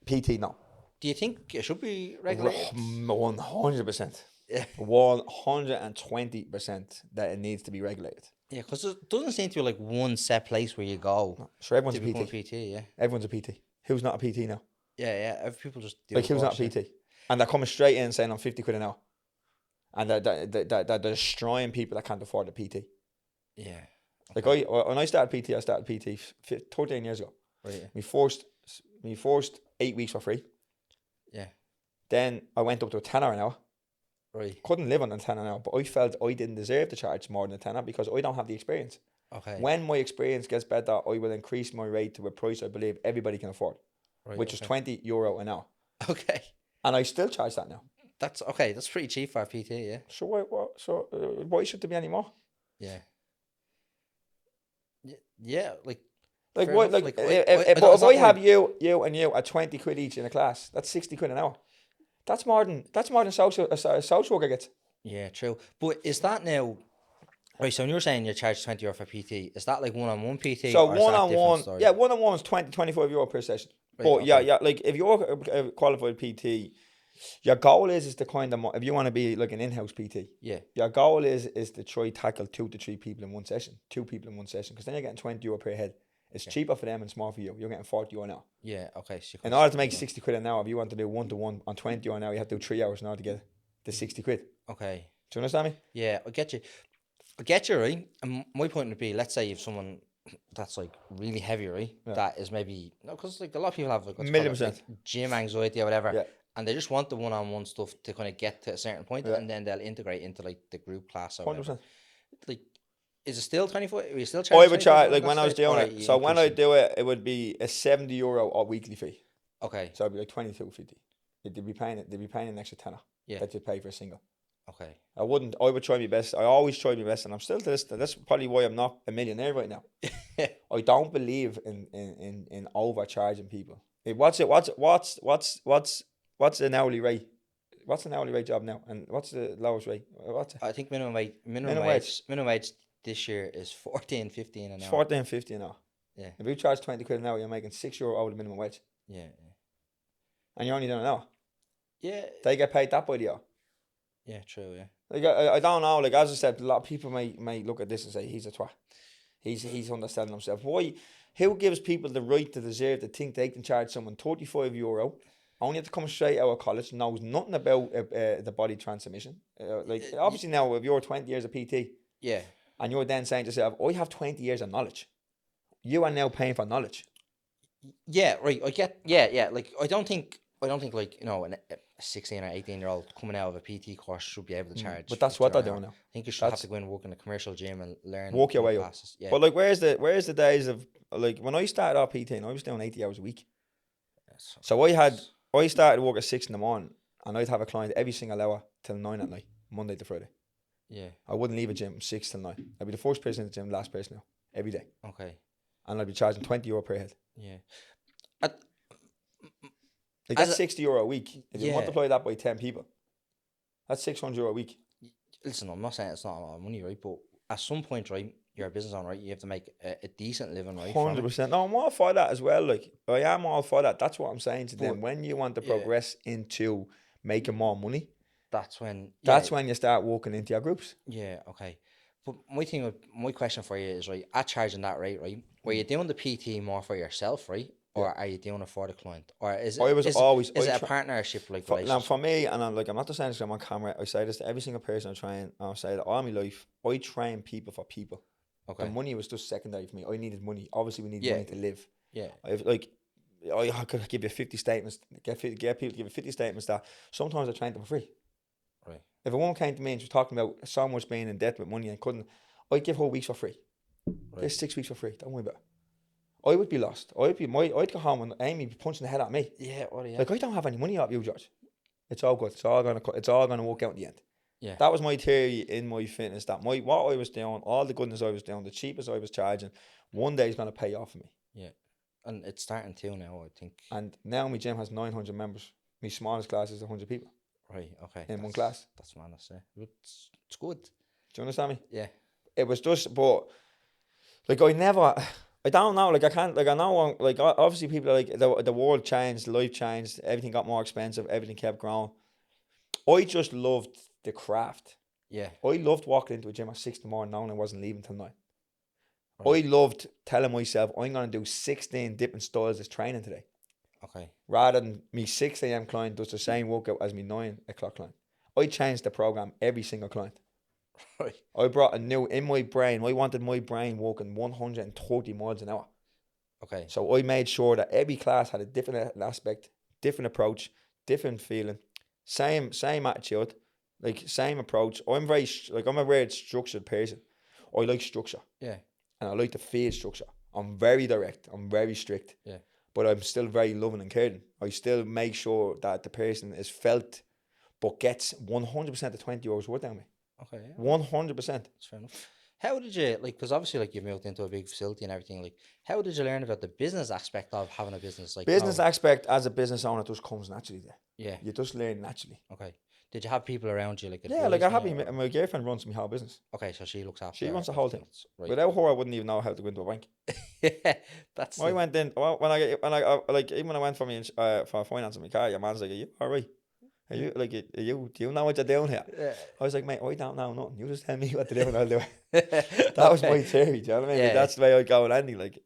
PT, no. Do you think it should be regulated? 100%. Yeah. 120% that it needs to be regulated. Yeah, because it doesn't seem to be like one set place where you go So everyone's to a become a PT. PT. Yeah. Everyone's a PT. Who's not a PT now? Yeah. People just do Like the who's not course, a PT? And they're coming straight in saying I'm 50 quid an hour. And they're destroying people that can't afford a PT. Yeah. Like when I started PT 13 years ago. Right. Yeah. My first 8 weeks for free. Yeah. Then I went up to a tenner an hour. Right. Couldn't live on a tenner an hour, but I felt I didn't deserve to charge more than a tenner because I don't have the experience. Okay. When my experience gets better, I will increase my rate to a price I believe everybody can afford. Right, which is okay. €20 an hour. Okay. And I still charge that now. That's okay. That's pretty cheap for a PT, yeah. So why should there be any more? Yeah. Yeah, like Like fair what? enough. Like Like but if it's I not have my you at 20 quid each in a class, that's 60 quid an hour. That's more than a social worker gets. yeah, true. But is that now right? So when you're saying you charge €20 for PT, is that like one-on-one PT So or is one that on different one, story? yeah, one on one is 25 € per session. Right. But Okay. yeah, like if you're a qualified PT, your goal is to kind of, if you want to be like an in-house PT, Yeah. your goal is to try tackle 2 to 3 people in one session, 2 people in one session, because then you're getting €20 per head. It's cheaper for them and small for you. You're getting €40 an hour. Yeah. Okay. So In order to make 60 quid an hour, if you want to do 1-to-1 on €20 an hour, you have to do 3 hours in order to get the 60 quid. Okay. Do you understand me? Yeah, I get you. I get you, right? And my point would be, let's say if someone that's like really heavy, right? Yeah. That is maybe no, because like a lot of people have like what's Million called like percent. gym anxiety or whatever, Yeah. and they just want the one-on-one stuff to kind of get to a certain point, Yeah. and then they'll integrate into like the group class or 100%. whatever. Like, is it still 24? Are you still I charging would 24 charge, at like that when I was stage, doing or are it, you so when I increasing? do it, it would be a €70 a weekly fee. Okay. So it'd be like 22.50. They'd be paying an extra tenner Yeah. that you pay for a single. Okay. I would try my best. I always try my best, and I'm still to this. That's probably why I'm not a millionaire right now. I don't believe in overcharging people. What's an hourly rate? What's an hourly rate job now? And what's the lowest rate? What's it? I think minimum Minimum wage. wage this year is 14.15 an It's hour. 14.50 an hour. Yeah. If you charge 20 quid an hour, you're making €6 over the minimum wage, Yeah. and you're only doing an hour. Yeah. They get paid that by the hour. Yeah. True. Yeah. Like I don't know. Like as I said, a lot of people may look at this and say he's a twat. He's understanding himself. Why? Who gives people the right to deserve to think they can charge someone €35? Only have to come straight out of college, knows nothing about the body transmission. Like obviously now, if you're 20 years of PT, Yeah. and you're then saying to yourself, I have 20 years of knowledge. You are now paying for knowledge. Yeah, right. I get. Yeah, yeah. Like I don't think like a 16 or 18-year-old coming out of a PT course should be able to charge. But that's what they're €50 an doing hour. now. I think you should have to go and work in a commercial gym and learn. Walk your way up. classes. Yeah. But like, where's the days of like when I started off PTing, I was doing 80 hours a week. So I started work at 6 in the morning, and I'd have a client every single hour till 9 at night, Monday to Friday. Yeah. I wouldn't leave a gym 6 till 9. I'd be the first person in the gym, last person out, every day. Okay. And I'd be charging €20 per head. Yeah. Like that's €60 a week. If you Yeah. multiply that by 10 people, that's €600 a week. Listen, I'm not saying it's not a lot of money, right? But at some point, right, you're a business owner, right? You have to make a decent living, right? from it. 100%. No, I'm all for that as well. Like I am all for that. That's what I'm saying to them. But- When you want to yeah. progress into making more money, That's when. that's when you start walking into your groups. Yeah. Okay. But my question for you is, right, at charging that rate, right, were you doing the PT more for yourself, right? Or are you doing it for the client? Or is it, I was always- is I it a try- partnership like Now, relationship? for me, and I'm not just saying this on camera, I say this to every single person I try and I say that all my life, I train people for people. Okay. The money was just secondary for me. I needed money. Obviously, we need Yeah. money to live. Yeah. I could give you 50 statements, get people to give you 50 statements that sometimes I trained them for free. Right. If a woman came to me and she was talking about so much being in debt with money and couldn't, I'd give her weeks for free. Right. There's 6 weeks for free. Don't worry about it. I would be lost. I'd go home and Amy be punching the head at me. Yeah. What? Yeah. Like, I don't have any money off you, George. It's all good. It's all gonna work out in the end. Yeah. That was my theory in my fitness. That what I was doing, all the goodness I was doing, the cheapest I was charging, one day is gonna pay off for me. Yeah. And it's starting to now, I think. And now my gym has 900 members. My smallest class is 100 people Right. Okay. in one class. That's madness. Yeah. It's good. Do you understand me? Yeah. It was just, but like I don't know. Like I can't. Like I know. Like obviously, people are like the world changed, life changed, everything got more expensive, everything kept growing. I just loved the craft. Yeah. I loved walking into a gym at 6 in the morning, knowing I wasn't leaving till 9. Right. I loved telling myself I'm gonna do 16 different styles of training today, Okay. rather than me 6 a.m. client does the same workout as me 9 o'clock client. I changed the program every single client. Right. I brought a new in my brain. I wanted my brain working 130 miles an hour. Okay. So I made sure that every class had a different aspect, different approach, different feeling, same attitude, like same approach. I'm a very structured person. I like structure Yeah. and I like to feel structure. I'm very direct. I'm very strict. Yeah. but I'm still very loving and caring. I still make sure that the person is felt, but gets 100% of 20 euros worth out of me. Okay. Yeah. 100%. That's fair enough. How did you, like, because obviously, like, you moved into a big facility and everything, like, how did you learn about the business aspect of having a business? Like, Business aspect as a business owner just comes naturally there. yeah. You just learn naturally. Okay. Did you have people around you, like, Yeah, like I have advising you, or- my girlfriend runs my whole business. Okay, so she looks after She runs the whole thing. everything. Right. Without her, I wouldn't even know how to go into a bank. Yeah, that's I went in when I like even when I went for me for finance in my car. Your man's like, "Are you all right? Are you like do you know what you're doing here?" I was like, "Mate, I don't know nothing. You just tell me what to do and I'll do it." That was my theory. Do you know what I mean? Yeah. Like, that's the way I go with anything. Like,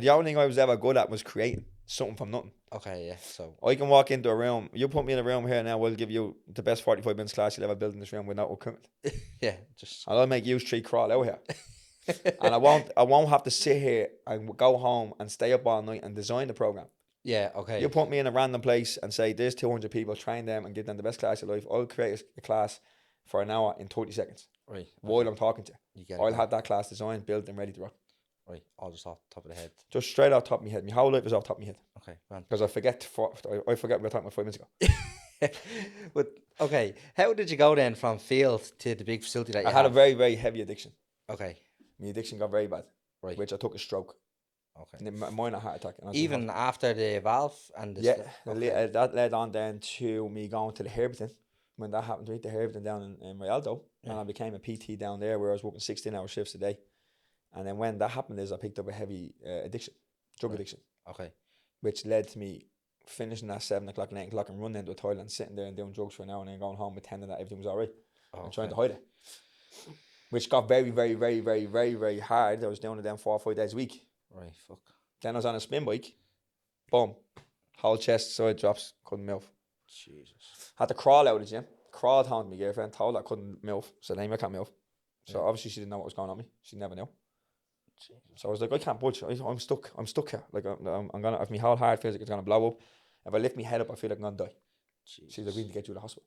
the only thing I was ever good at was creating something from nothing. Okay, yeah. So I can walk into a room. You put me in a room here now. We'll give you the best 45 minutes class you'll ever build in this room without equipment. yeah, just And I'll make you three crawl out here. And I won't have to sit here and go home and stay up all night and design the program. yeah. Okay. You put me in a random place and say there's 200 people, train them and give them the best class of life. I'll create a class for an hour in 30 seconds Right. while I'm talking to you. You get I'll it. have that class designed, built and ready to rock. Right. All just off the top of the head. Just straight off the top of my head. My whole life is off the top of my head. Okay, man. Because I forget we were talking about 5 minutes ago. But okay, how did you go then from field to the big facility that you I had a have? very, very heavy addiction. Okay. My addiction got very bad. Right. Which I took a stroke. Okay. Minor heart attack. And I was Even after the valve and the yeah, okay. that led on then to me going to the Herberton. When that happened to me, the Herberton down in Rialto, and I became a PT down there where I was working 16-hour shifts a day. And then when that happened I picked up a heavy addiction, drug addiction. Okay. Which led to me finishing at 7 o'clock and 8 o'clock and running into a toilet and sitting there and doing drugs for an hour and then going home pretending that everything was all right and trying to hide it. Which got very, very, very, very, very, very hard. I was doing it then 4 or 5 days a week. Right, fuck. Then I was on a spin bike. Boom. Whole chest, side drops, couldn't move. Jesus. Had to crawl out of the gym. Crawled home to my girlfriend, told her I couldn't move. So then I can't move. So obviously she didn't know what was going on with me. She never knew. Jesus. So I was like, I can't budge. I'm stuck. I'm stuck here. Like I'm gonna. If my whole heart feels like it's gonna blow up. If I lift my head up, I feel like I'm gonna die. Jesus. She's like, we need to get you to the hospital.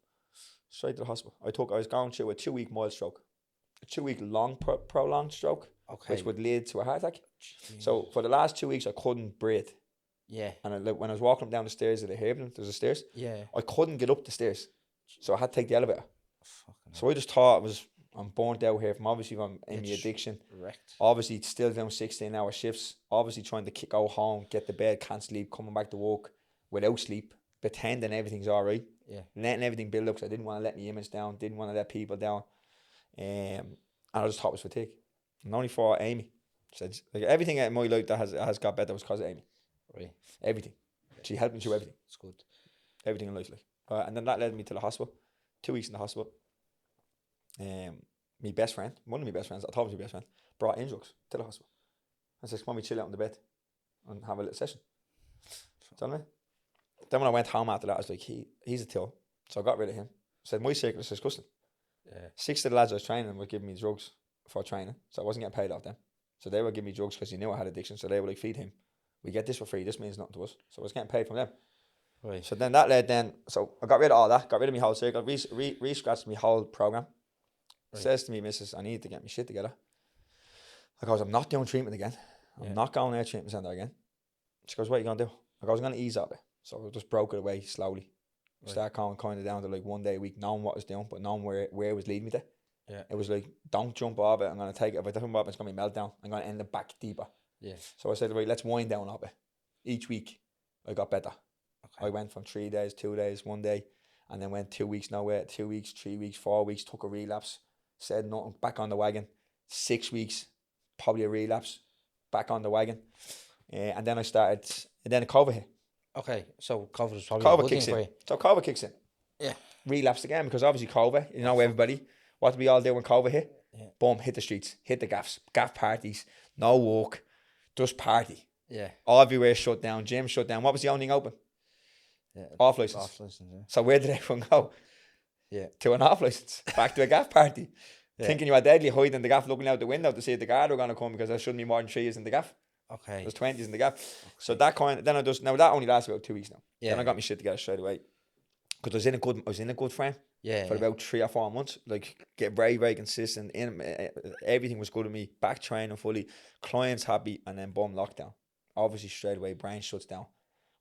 Straight to the hospital. I was going through a 2-week mild stroke, a 2-week long prolonged stroke, which would lead to a heart attack. Jeez. So for the last 2 weeks, I couldn't breathe. Yeah. And when I was walking down the stairs of the Haven, there's a stairs. Yeah. I couldn't get up the stairs, so I had to take the elevator. So I just thought I'm burnt out here from obviously from in the addiction. Wrecked. Obviously still doing 16-hour shifts. Obviously trying to go home, get to bed, can't sleep, coming back to work without sleep, pretending everything's all right. Yeah. Letting everything build up because I didn't want to let my image down, didn't want to let people down. And I just thought it was fatigue. And only for Amy. Said like everything in my life that has got better was because of Amy. Right. Everything. She helped me through everything. It's good. Everything in life, like. And then that led me to the hospital. 2 weeks in the hospital. My best friend, one of my best friends, I thought was my best friend, brought in drugs to the hospital. I said, come on, we chill out on the bed and have a little session. Do you know what I mean? Then when I went home after that, I was like, he's a till. So I got rid of him. I said, my circle is disgusting. Yeah. 6 of the lads I was training were giving me drugs for training. So I wasn't getting paid off them. So they were giving me drugs because they knew I had addiction. So they were like, feed him. We get this for free. This means nothing to us. So I was getting paid from them. Right. So then that led so I got rid of all that, got rid of my whole circle, re-scratched my whole program. Right. Says to me, Mrs. I need to get my shit together. I goes, I'm not doing treatment again. I'm not going to a treatment centre again. She goes, what are you going to do? I goes, I'm going to ease up it. So I just broke it away slowly. Right. Start going kind of down to like 1 day a week, knowing what I was doing, but knowing where it was leading me to. Yeah. It was like, don't jump off it. I'm going to take it. If I jump off it, it's going to be meltdown. I'm going to end up back deeper. Yeah. So I said, right, let's wind down off it. Each week, I got better. Okay. I went from 3 days, 2 days, 1 day, and then went 2 weeks nowhere, 2 weeks, 3 weeks, 4 weeks, took a relapse, said nothing, back on the wagon. 6 weeks, probably a relapse, back on the wagon. And then COVID hit. Okay, so COVID was probably COVID kicks in. For you. So COVID kicks in. Yeah. Relapsed again because obviously COVID, you know everybody. What did we all do when COVID hit? Yeah. Boom, hit the streets, hit the gaff parties, no walk, just party. Yeah. All everywhere shut down, gym shut down. What was the only thing open? Yeah. Off license. Yeah. So where did everyone go? Yeah. To an off license. Back to a gaff party. Yeah. Thinking you were deadly hiding in the gaff, looking out the window to see if the guard were going to come because there shouldn't be more than 3 years in the gaff. Okay. There's 20s in the gaff. Okay. So that that only lasts about 2 weeks now. Yeah. Then I got my shit together straight away. Because I was in a good frame. Yeah. For about 3 or 4 months. Like, get very, very consistent. Everything was good with me. Back training fully. Clients happy. And then boom, lockdown. obviously straight away brain shuts down.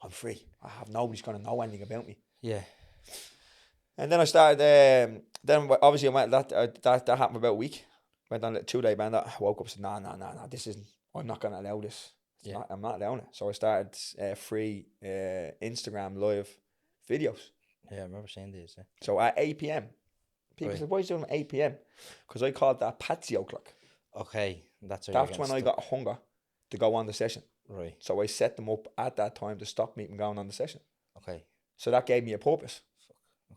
I'm free. Nobody's gonna know anything about me. Yeah. And then I started. Then obviously I went. That happened for about a week. Went on a 2-day bender. I woke up and said, "No, this isn't. I'm not gonna allow this. I'm not allowing it." So I started free Instagram live videos. Yeah, I remember saying this. Yeah. So at 8 p.m. People said, "Why are you doing at 8 p.m.?" Because I called that patio clock. Okay, that's when I got hunger to go on the session. Right. So I set them up at that time to stop me from going on the session. Okay. So that gave me a purpose.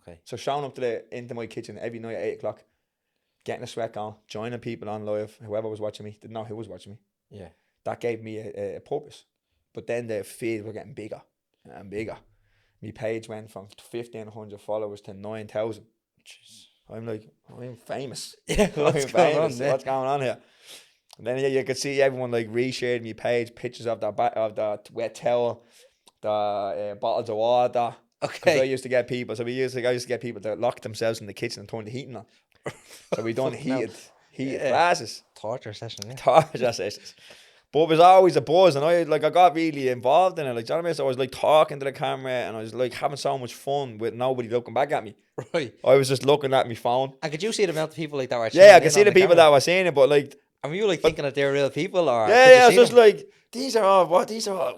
Okay. So showing up into my kitchen every night at 8 o'clock, getting a sweat on, joining people on live, whoever was watching me, didn't know who was watching me. Yeah. That gave me a purpose. But then the feed were getting bigger and bigger. My page went from 1,500 followers to 9,000. I'm like, I'm famous. Yeah, what's going on there? What's going on here? And then you could see everyone like reshared my page, pictures of the wet towel, the bottles of water. Okay. Because I used to get people, I used to get people to lock themselves in the kitchen and turn the heating on. So we done heated classes. Torture session, yeah. Torture sessions. But it was always a buzz, and I got really involved in it. Like, do you know what I mean? So I was like talking to the camera, and I was like having so much fun with nobody looking back at me. Right. I was just looking at my phone. And could you see the amount of people like that were? Yeah, I could see the people that were saying it, but like, were you like thinking that they're real people, or? Yeah, I was just like, these are all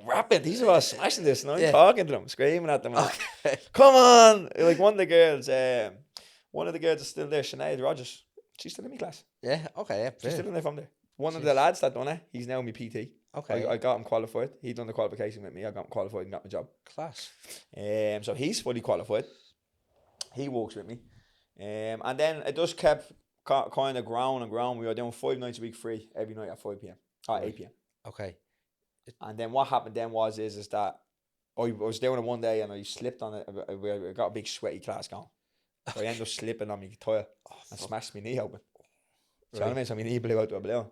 rapping, these are all smashing this, and I'm talking to them, screaming at them. Okay. Come on! Like one of the girls is still there, Sinead Rogers. She's still in my class. Yeah. Okay. Yeah. She's still in there from there. One of the lads that done it, he's now my PT. Okay. I got him qualified. He done the qualification with me. I got him qualified and got my job. Class. So he's fully qualified. He works with me. And then it just kept kind of growing and growing. We were doing 5 nights a week free every night at 5 p.m. Or 8 p.m. Okay. And then what happened then was that I was doing it one day and I slipped on it. I got a big sweaty class going. So I ended up slipping on my tire and smashed my knee open. So I mean, so my knee blew out to a balloon.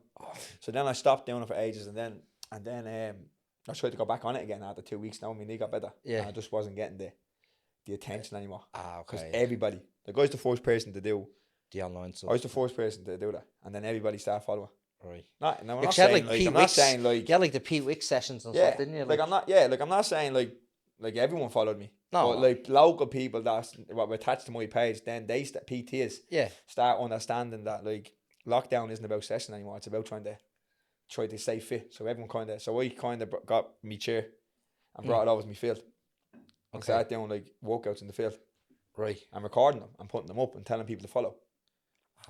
So then I stopped doing it for ages, and then I tried to go back on it again after 2 weeks. Now my knee got better. Yeah. And I just wasn't getting the attention anymore. Okay. Because everybody, like I was the first person to do the online stuff. I was the first person to do that, and then everybody started following. Right. I'm not saying like yeah, like the Pete Wicks sessions and stuff, didn't you? Like I'm not saying like everyone followed me. No. But like local people that were attached to my page, then they PTs start understanding that like lockdown isn't about session anymore. It's about trying to stay fit. So everyone I kind of got me chair and brought it over to my field. And started doing like workouts in the field. Right. I'm recording them and putting them up and telling people to follow.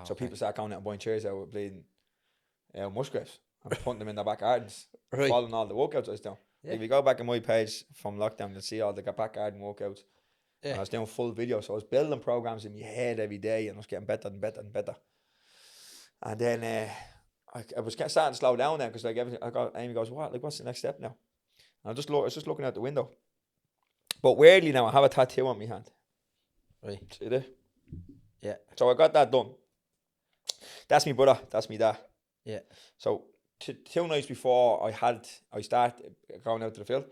So people start going out and buying chairs out with bleeding Musgraves and putting them in their back gardens. Right. Following all the workouts I was doing. Yeah. If you go back on my page from lockdown, you'll see all the back garden workouts. Yeah. And I was doing full videos. So I was building programs in my head every day and I was getting better and better and better. And then I was starting to slow down then because like Amy goes, what? Like what's the next step now? And I was just looking out the window. But weirdly now I have a tattoo on my hand. Right. See there? Yeah. So I got that done. That's my brother. That's me dad. Yeah. So 2 nights before I started going out to the field,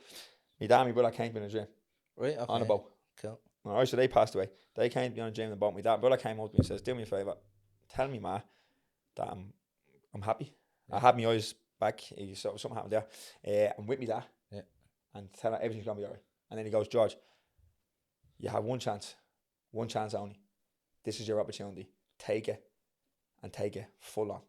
my dad and my brother came to me in a dream. Right. Okay. On a boat. Cool. Alright, so they passed away. They came to me on a dream on a boat. My brother came up to me and says, do me a favour. Tell me, ma, that I'm happy. Yeah. I had my eyes back. Something happened there. I'm with me dad. Yeah. And tell her everything's going to be alright. And then he goes, George, you have one chance only. This is your opportunity. Take it and take it full on.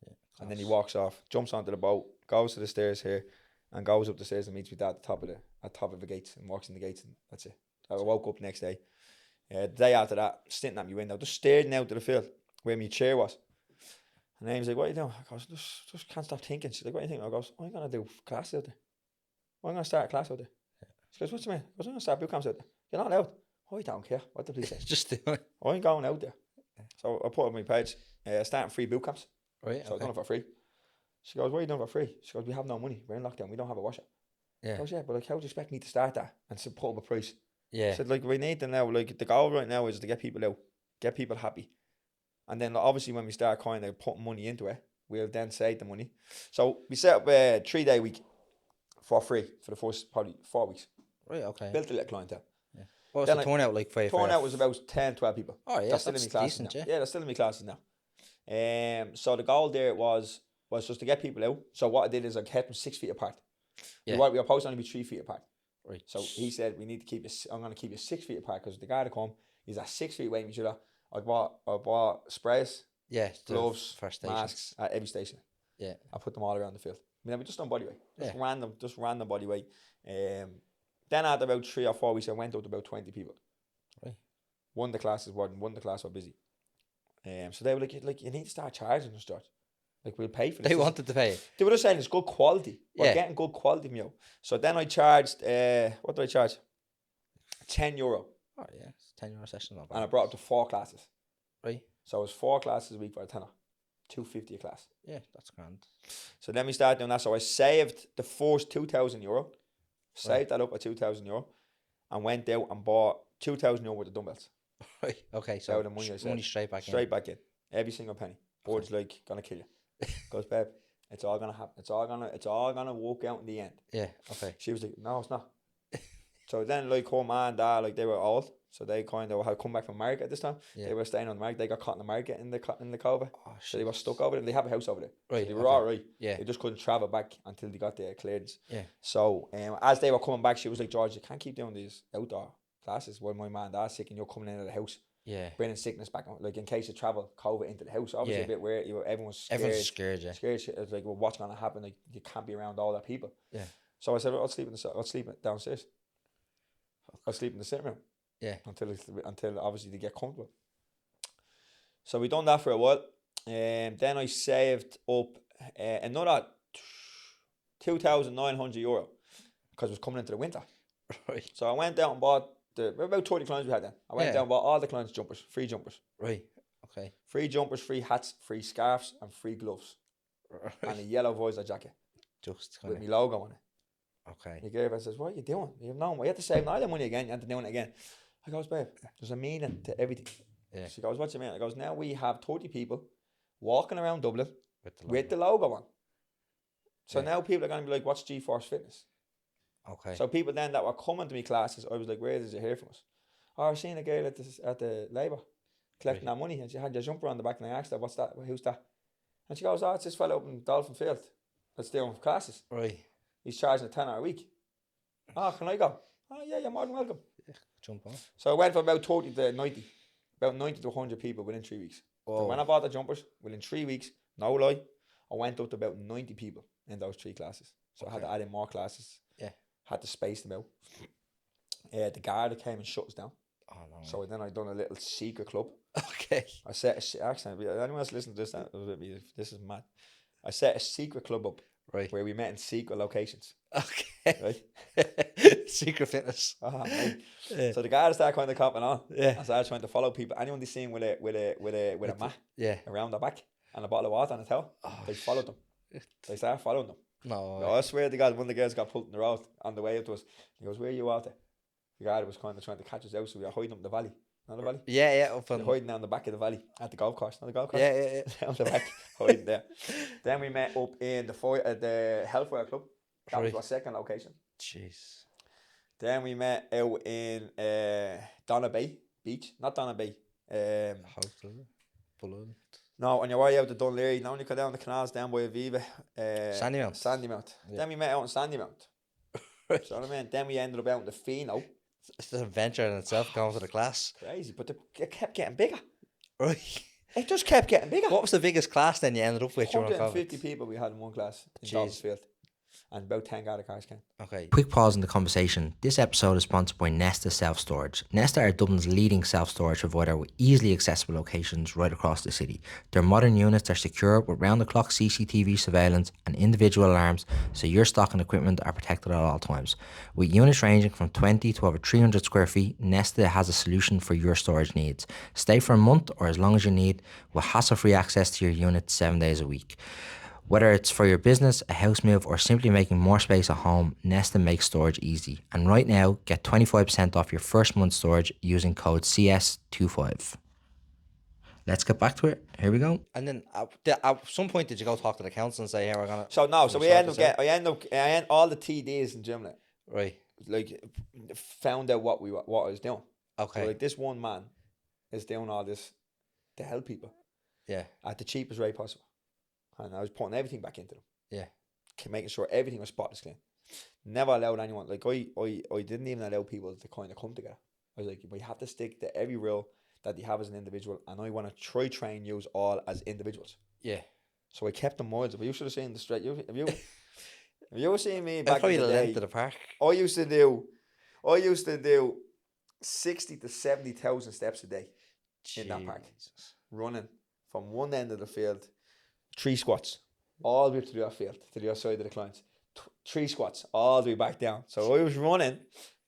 Yeah, and then he walks off, jumps onto the boat, goes to the stairs here and goes up the stairs and meets me dad at the top of the gates and walks in the gates and that's it. I woke up next day. The day after that, sitting at my window, just staring out to the field where my chair was. And Amy's like, what are you doing? I goes, just can't stop thinking. She's like, what are you thinking? I goes, I'm going to do classes out there. I'm going to start a class out there. She goes, what's the matter? I goes, I'm going to start boot camps out there. You're not allowed. I don't care what the police say. Just do it. I'm going out there. So I put on my page, starting free boot camps. Right. So I've done it for free. She goes, what are you doing for free? She goes, we have no money. We're in lockdown. We don't have a washer. Yeah. I goes, yeah, but like, how do you expect me to start that and put up a price? Yeah. I said, like, we need to now, like, the goal right now is to get people out, get people happy. And then obviously when we start kind of putting money into it, we'll then save the money. So we set up a 3-day week for free for the first probably 4 weeks. Right, okay. Built a little clientele. Yeah. What was the turnout like for you? Turnout was about 10, 12 people. Oh, yeah, that's still in my classes decent, now. Yeah, that's still in my classes now. So the goal there was just to get people out. So what I did is I kept them 6 feet apart. Yeah. We were supposed to only be 3 feet apart. Right. So he said, we need to keep I'm going to keep you 6 feet apart because the guy to come, he's at 6 feet away from each other. I bought sprays, Yeah. gloves, First stations. masks at every station. Yeah. I put them all around the field. I mean, we just done body weight. Yeah. Just random body weight. Then after about 3 or 4 weeks, I went up to about 20 people. Right. One of the classes were busy. So they were like, you need to start charging us, George. Like, we'll pay for this. They wanted to pay. They were just saying it's good quality. We're getting good quality from you. So then I charged, what did I charge? €10. Oh, yeah. It's €10 session. Not bad. And I brought up to 4 classes. Right. So it was 4 classes a week for a tenner. $2.50 a class. Yeah, that's grand. So then we started doing that. So I saved the first €2,000. Saved that up at €2,000. And went out and bought €2,000 worth of dumbbells. Right. Okay. So the money straight back in. Straight back in. Every single penny. Board's like, gonna kill you. Goes, babe, it's all gonna happen. It's all gonna work out in the end. Yeah. Okay. She was like, no, it's not. So then, like, her mom and dad, like, they were old, so they kind of had come back from market at this time. Yeah. They were staying on the market. They got caught in the market in the COVID. Oh, So they were stuck over there. They have a house over there. Right. So they were all right. Yeah. They just couldn't travel back until they got their clearance. Yeah. So as they were coming back, she was like, George, you can't keep doing these outdoor classes while my man and dad's sick and you're coming into the house. Yeah. Bringing sickness back, like, in case you travel COVID into the house. Obviously a bit weird. Everyone's scared. Everyone's scared, yeah. Scared. It's like, well, what's gonna happen? Like, you can't be around all that people. Yeah. So I said, well, I'll sleep downstairs. I'll sleep in the sitting room. Yeah. Until obviously they get comfortable. So we done that for a while. Then I saved up another €2,900 because it was coming into the winter. Right. So I went down and bought about 30 clients we had then. I went down and bought all the clients jumpers, free jumpers. Right. Okay. Free jumpers, free hats, free scarves, and free gloves. Right. And a yellow visor jacket. Just with my logo on it. Okay. He gave us, says, what are you doing? You have to save all the money again. You have to do it again. I goes, babe, there's a meaning to everything. Yeah. She goes, what do you mean? I goes, now we have 30 people walking around Dublin with the logo on. So now people are going to be like, what's GeForce Fitness? Okay. So people then that were coming to me classes, I was like, where did you hear from us? Oh, I've seen a girl at the Labour collecting that money, and she had your jumper on the back, and I asked her, what's that? Who's that? And she goes, oh, it's this fella up in Dolphin Field that's doing classes. Right. He's charging a tenner a week. Oh, can I go? Oh, yeah, you're more than welcome. Yeah, jump on. So I went from about 30 to 90. About 90 to 100 people within 3 weeks. So when I bought the jumpers, within 3 weeks, no lie, I went up to about 90 people in those 3 classes. So I had to add in more classes. Yeah. Had to space them out. The guard came and shut us down. Oh, no. So then I done a little secret club. Okay. I set actually, anyone else listen to this? This is mad. I set a secret club up. Right. Where we met in secret locations. Okay. Right. Secret fitness. Right. Yeah. So the guys started kind of copping on. Yeah. I started trying to follow people. Anyone they seen with a mat. Yeah. Around their back and a bottle of water and a towel. Oh, they followed them. They started following them. No. I swear to God, one of the girls got pulled in the road on the way up to us. He goes, "Where are you out there?" The guy was kind of trying to catch us out, so we were hiding up in the valley. Not the valley? Yeah, up on... hiding down the back of the valley at the golf course. Not the golf course? Yeah. Down the back, hiding there. Then we met up in the Hellfire Club. That was our second location. Jeez. Then we met out in Donna Bay Beach. Not Donna Bay. No, on your way out to Dunleary. Now when you go down the canals down by Aviva. Sandymount. Yeah. Then we met out in Sandymount. Right. So what I mean? Then we ended up out in the Fino. It's an adventure in itself going to the class. Crazy, but it kept getting bigger. Right. It just kept getting bigger. What was the biggest class then you ended up with? 150 people we had in one class in Dolphinsfield. And about 10 guarded cars came. Okay. Quick pause in the conversation. This episode is sponsored by Nesta Self-Storage. Nesta are Dublin's leading self-storage provider with easily accessible locations right across the city. Their modern units are secure with round-the-clock CCTV surveillance and individual alarms, so your stock and equipment are protected at all times. With units ranging from 20 to over 300 square feet, Nesta has a solution for your storage needs. Stay for a month or as long as you need, with hassle-free access to your unit 7 days a week. Whether it's for your business, a house move, or simply making more space at home, Nesta makes storage easy. And right now, get 25% off your first month storage using code CS25. Let's get back to it. Here we go. And then at some point, did you go talk to the council and say, "Hey, we're gonna"? So no. So I end up all the TDs in Germany. Right. Like found out what I was doing. Okay. So like this one man is doing all this to help people. Yeah. At the cheapest rate possible. And I was putting everything back into them. Yeah. Making sure everything was spotless clean. Never allowed anyone, like I didn't even allow people to kind of come together. I was like, we have to stick to every rule that you have as an individual, and I want to try train you all as individuals. Yeah. So I kept them miles. But you should have seen the straight. Have you ever seen me It's back probably in the the length day? of the park. I used to do 60 to 70,000 steps a day in that park, running from one end of the field, 3 squats, all the way to the other field, to the other side of the clients, 3 squats, all the way back down. So I was running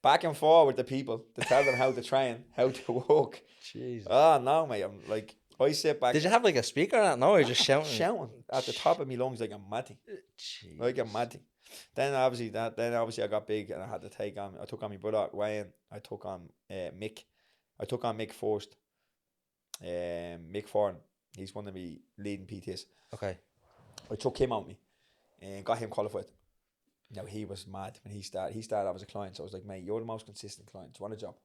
back and forth with the people to tell them how to train, how to walk. Jesus. Oh no, mate! I'm like, I sit back. Did you have like a speaker on that? No, or you're just shouting? Shouting at the top of my lungs like a mad thing. Like a mad thing. Then obviously I got big and I took on my brother Wayne. I took on Mick. I took on Mick first. Mick Foran. He's one of my leading PTs. Okay. I took him on me and got him qualified. Now he was mad when he started. He started out as a client, so I was like, mate, you're the most consistent client. Do you want a job?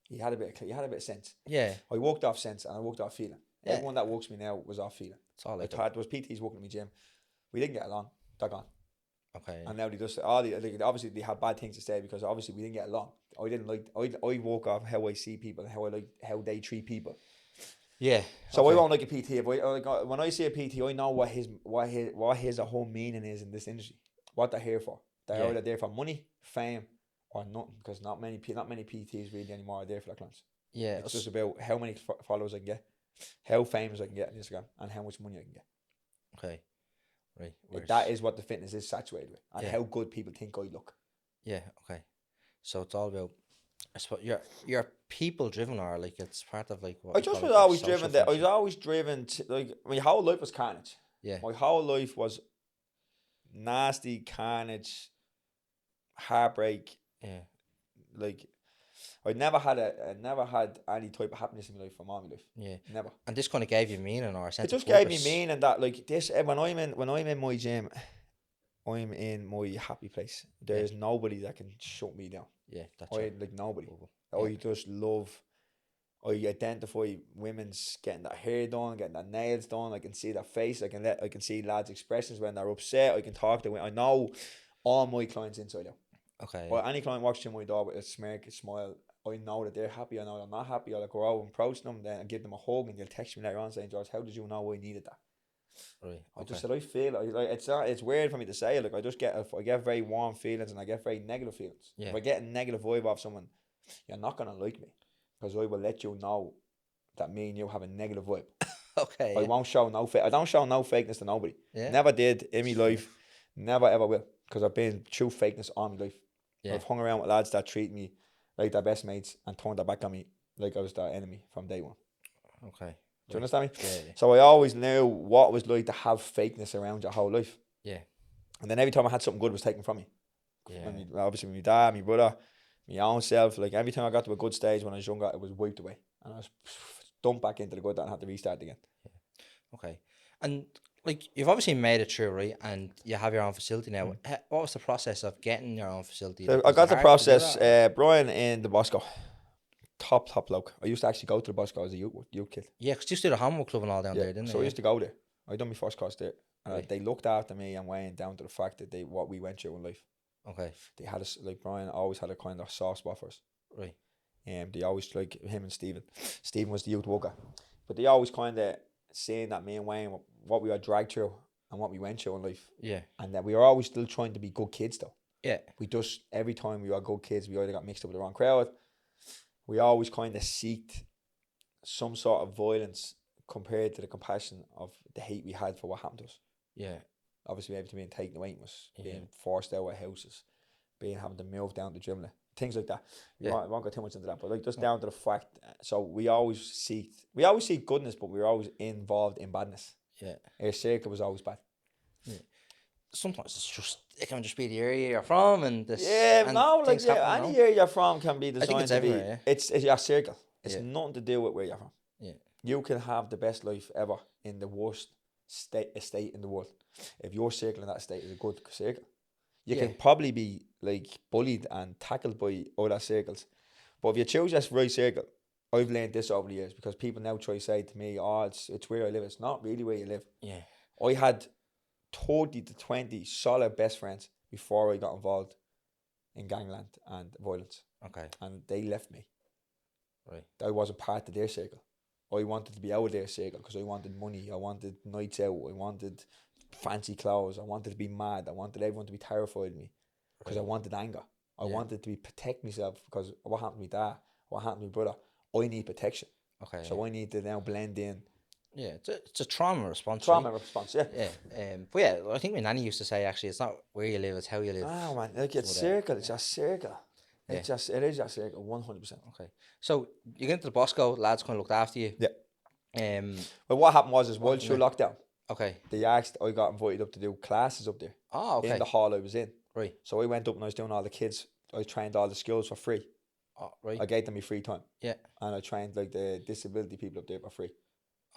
He had a bit of sense. Yeah. I walked off sense and I walked off feeling. Yeah. Everyone that walks me now was off feeling. It's all I thought there was PTs walking in my gym. We didn't get along. They're gone. Okay. And now they just obviously they had bad things to say because obviously we didn't get along. I walk off how I see people and how they treat people. Yeah. So I won't like a PT. When I see a PT, I know what his whole meaning is in this industry. What they're here for. They're either there for money, fame, or nothing. Because not many PTs really anymore are there for their clients. Yeah. It's just about how many followers I can get, how famous I can get on Instagram, and how much money I can get. Okay. Right. That is what the fitness is saturated with, and how good people think I look. Yeah. Okay. So it's all about. I suppose you're people driven, or like it's part of like what. I just was always driven. I was always driven to, like, my whole life was carnage. Yeah. My whole life was nasty carnage, heartbreak. Yeah. Like, I never had any type of happiness in my life from all my life. Yeah. Never. And this kind of gave you meaning or a sense. It just of gave me purpose. meaning that, like, this when I'm in my gym, I'm in my happy place. There's nobody that can shut me down. Yeah, that's right. Like nobody. Yeah. I just love. I identify women's getting their hair done, getting their nails done. I can see their face. I can see lads' expressions when they're upset. I can talk to them. I know all my clients inside out. Okay. Well, any client walks through my door with a smirk, a smile, I know that they're happy. I know they're not happy. I'll go out and approach them, then give them a hug, and they'll text me later on saying, "George, how did you know I needed that?" Right. I just said, I feel like it's weird for me to say. Like, I get very warm feelings and I get very negative feelings. Yeah. If I get a negative vibe off someone, you're not gonna like me, because I will let you know that me and you have a negative vibe. Okay. I won't show no fake. I don't show no fakeness to nobody. Yeah. Never did in my life. Never ever will, because I've been true fakeness all my life. Yeah. I've hung around with lads that treat me like their best mates and turned their back on me like I was their enemy from day one. Okay. Do you understand me? Yeah. So I always knew what it was like to have fakeness around your whole life. Yeah. And then every time I had something good, it was taken from me. Yeah. Obviously, my dad, my brother, my own self. Like, every time I got to a good stage when I was younger, it was wiped away. And I was dumped back into the good and had to restart again. Yeah. Okay. And like, you've obviously made it through, right? And you have your own facility now. What was the process of getting your own facility? So I got the process. Brian in the Bosco. Top bloke. I used to actually go to the Bosco as a youth kid. Yeah, because you used to do the homework club and all down there, didn't So they? I used to go there. I done my first course there. Right. They looked after me and Wayne down to the fact that what we went through in life. Okay. They had us, like, Brian always had a kind of soft spot for us. Right. They always, like, him and Stephen. Stephen was the youth worker. But they always kind of saying that me and Wayne, what we were dragged through and what we went through in life. Yeah. And that we were always still trying to be good kids, though. Yeah. We just, every time we were good kids, we either got mixed up with the wrong crowd. We always kind of seeked some sort of violence compared to the compassion of the hate we had for what happened to us. Yeah. Obviously, able to being taken away from us, being forced out of houses, having to move down to Drumlin, things like that. We won't go too much into that, but like, just down to the fact. So we always seek goodness, but we were always involved in badness. Yeah. Our circle was always bad. Yeah. Sometimes it can just be the area you're from and this. Yeah, and no, like, any area you're from can be designed to be. It's your circle. It's nothing to do with where you're from. Yeah. You can have the best life ever in the worst estate in the world. If your circle in that state is a good circle, you can probably be, like, bullied and tackled by other circles. But if you choose this right circle, I've learned this over the years, because people now try to say to me, "Oh, it's where I live." It's not really where you live. Yeah. I had 30 to 20 solid best friends before I got involved in gangland and violence. Okay. And they left me. Right. I wasn't part of their circle. I wanted to be out of their circle because I wanted money. I wanted nights out. I wanted fancy clothes. I wanted to be mad. I wanted everyone to be terrified of me because I wanted anger. I wanted to be protect myself because what happened to me dad, what happened to my brother. I need protection. Okay. So I need to now blend in. Yeah, it's a trauma response. Trauma right? response, yeah. Yeah. But yeah, I think my nanny used to say actually, it's not where you live, it's how you live. Oh man, like it's circle. It's a circle. It is a circle, 100%. Okay. So you get into the Bosco, lads kind of looked after you. Yeah. Well, what happened was while through lockdown, okay, they asked, I got invited up to do classes up there. Oh, okay. In the hall I was in. Right. So I went up and I was doing all the kids. I trained all the skills for free. Oh, right. I gave them my free time. Yeah. And I trained like the disability people up there for free.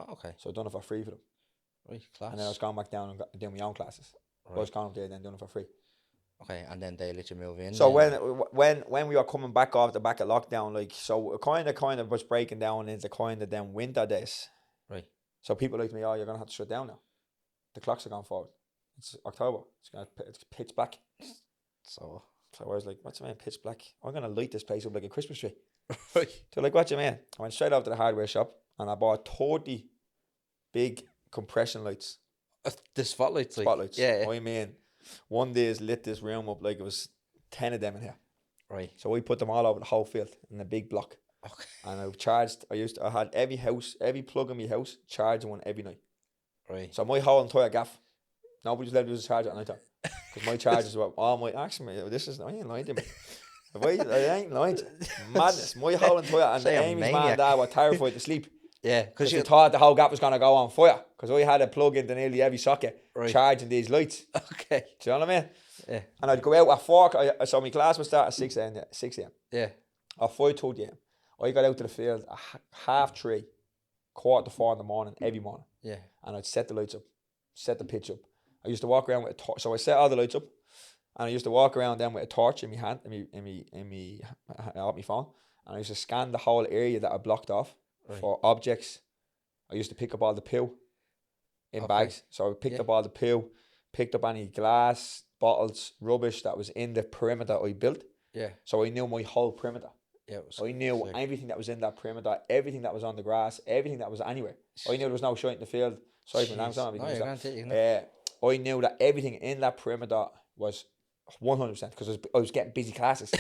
Oh, okay. So I done it for free for them. Right, class. And then I was going back down and doing my own classes. Right. I was going up there and then doing it for free. Okay, and then they let you move in. So when we were coming back off the back of lockdown, like, so it kind of was breaking down into kind of them winter days. Right. So people like to me, oh, you're gonna have to shut down now. The clocks are going forward. It's October. It's pitch black. So I was like, what's the man pitch black? I'm gonna light this place up like a Christmas tree. Right. So like, what you mean? I went straight over to the hardware shop and I bought 30 big compression lights. The spotlights. Spotlights. Yeah. I mean, one day has lit this room up like it was 10 of them in here. Right. So we put them all over the whole field in a big block. Okay. And I had every plug in my house charging one every night. Right. So my whole entire gaff, nobody's allowed to use a charger at night time. Because my chargers were all my, actually, I ain't lying to me. I ain't lying to you. Madness. My whole entire, and Amy's mom and dad were terrified to sleep. Yeah. Because you thought the whole gap was going to go on fire. Because I had a plug into nearly every socket charging these lights. Okay. Do you know what I mean? Yeah. And I'd go out at 4, so my class would start at 6 a.m. Yeah. At 5:30 a.m. I got out to the field at 3:30, 4:45 in the morning, every morning. Yeah. And I'd set the lights up, set the pitch up. I used to walk around with a torch. So I set all the lights up, and I used to walk around then with a torch in my hand, in my phone, and I used to scan the whole area that I blocked off for objects. I used to pick up all the poo in bags. So I picked up all the poo, picked up any glass, bottles, rubbish that was in the perimeter I built. Yeah. So I knew my whole perimeter. Yeah, I knew everything that was in that perimeter, everything that was on the grass, everything that was anywhere. I knew there was no shite in the field. Sorry for that. I knew that everything in that perimeter was 100% because I was getting busy classes.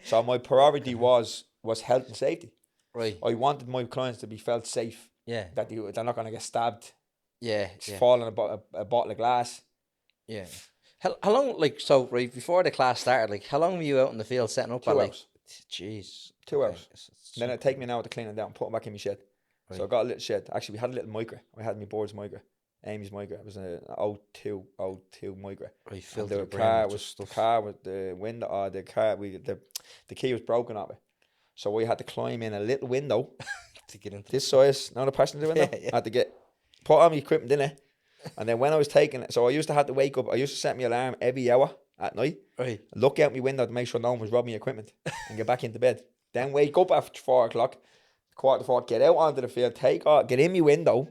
So my priority was health and safety. Right. I wanted my clients to be felt safe. Yeah. That they're not going to get stabbed. Yeah. Fall on a bottle of glass. Yeah. How long, right before the class started, how long were you out in the field setting up? 2 hours. Jeez. 2 hours. Then it'd take me an hour to clean it down and put it back in my shed. Right. So I got a little shed. Actually, we had a little migra. I had my board's migra. Amy's migra. It was an 02 migra. Right, the car with the window, the key was broken out of it. So we had to climb in a little window to get into this size, not a passenger window. I had to put all my equipment in it. And then when I was taking it, so I used to have to wake up, I used to set my alarm every hour at night. Right. Look out my window to make sure no one was robbing my equipment and get back into bed. Then wake up at 4 o'clock, 4:15, get out onto the field, get in my window,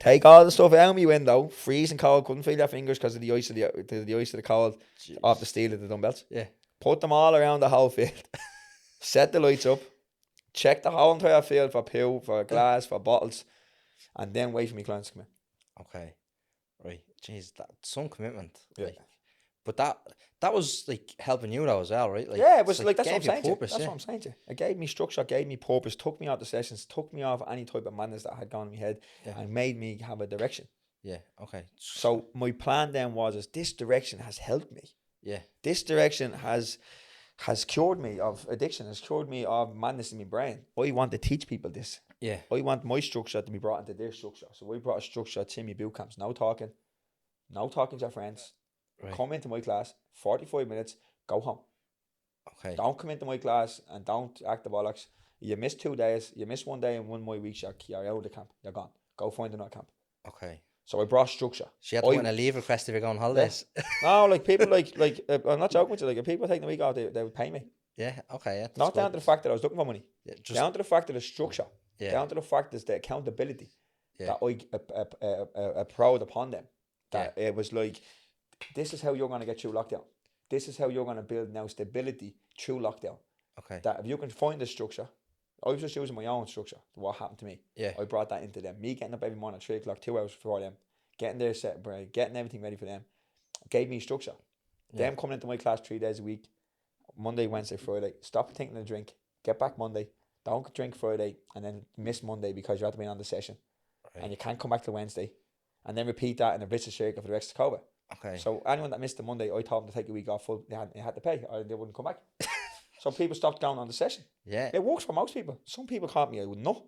take all the stuff out of my window, freezing cold, couldn't feel their fingers because of the ice of the cold. Jeez. Off the steel of the dumbbells. Yeah. Put them all around the whole field, set the lights up, check the whole entire field for poo, for glass, for bottles, and then wait for my clients to come in. Okay. Right. Jeez, that's some commitment. Yeah. But that was helping you though as well, right? Yeah, it was that's what I'm saying to you. That's what I'm saying to you. It gave me structure, gave me purpose, took me out the sessions, took me off any type of madness that had gone in my head, and made me have a direction. Yeah, okay. So my plan then was this direction has helped me. Yeah. This direction has cured me of addiction, has cured me of madness in my brain. I want to teach people this. Yeah. I want my structure to be brought into their structure. So we brought a structure to my boot camps. No talking to your friends. Right. Come into my class, 45 minutes, go home. Okay. Don't come into my class and don't act the bollocks. You miss 2 days, you miss 1 day in 1 more weeks, you're out of the camp. You're gone. Go find another camp. Okay. So I brought structure. So you had to put in a leave request if you're going on holidays? Yeah. No, people I'm not joking with you, if people taking the week off, they would pay me. Yeah, okay. Yeah, not down to the fact that I was looking for money. Yeah, down to the fact that the structure. Yeah. Down to the fact that the accountability that I proud upon them. That it was this is how you're going to get through lockdown. this is how you're going to build now stability through lockdown. Okay. That if you can find a structure, I was just using my own structure. What happened to me? Yeah. I brought that into them. Me getting up every morning at 3 o'clock, 2 hours before them, getting their set break, getting everything ready for them, gave me structure. Yeah. Them coming into my class 3 days a week, Monday, Wednesday, Friday. Stop thinking of drink. Get back Monday. Don't drink Friday, and then miss Monday because you have to be on the session, and you can't come back till Wednesday, and then repeat that in a vicious circle for the rest of COVID. Okay. So anyone that missed the Monday, I told them to take a week off full. They had to pay, or they wouldn't come back. So people stopped going on the session. Yeah. It works for most people. Some people caught me, I would nut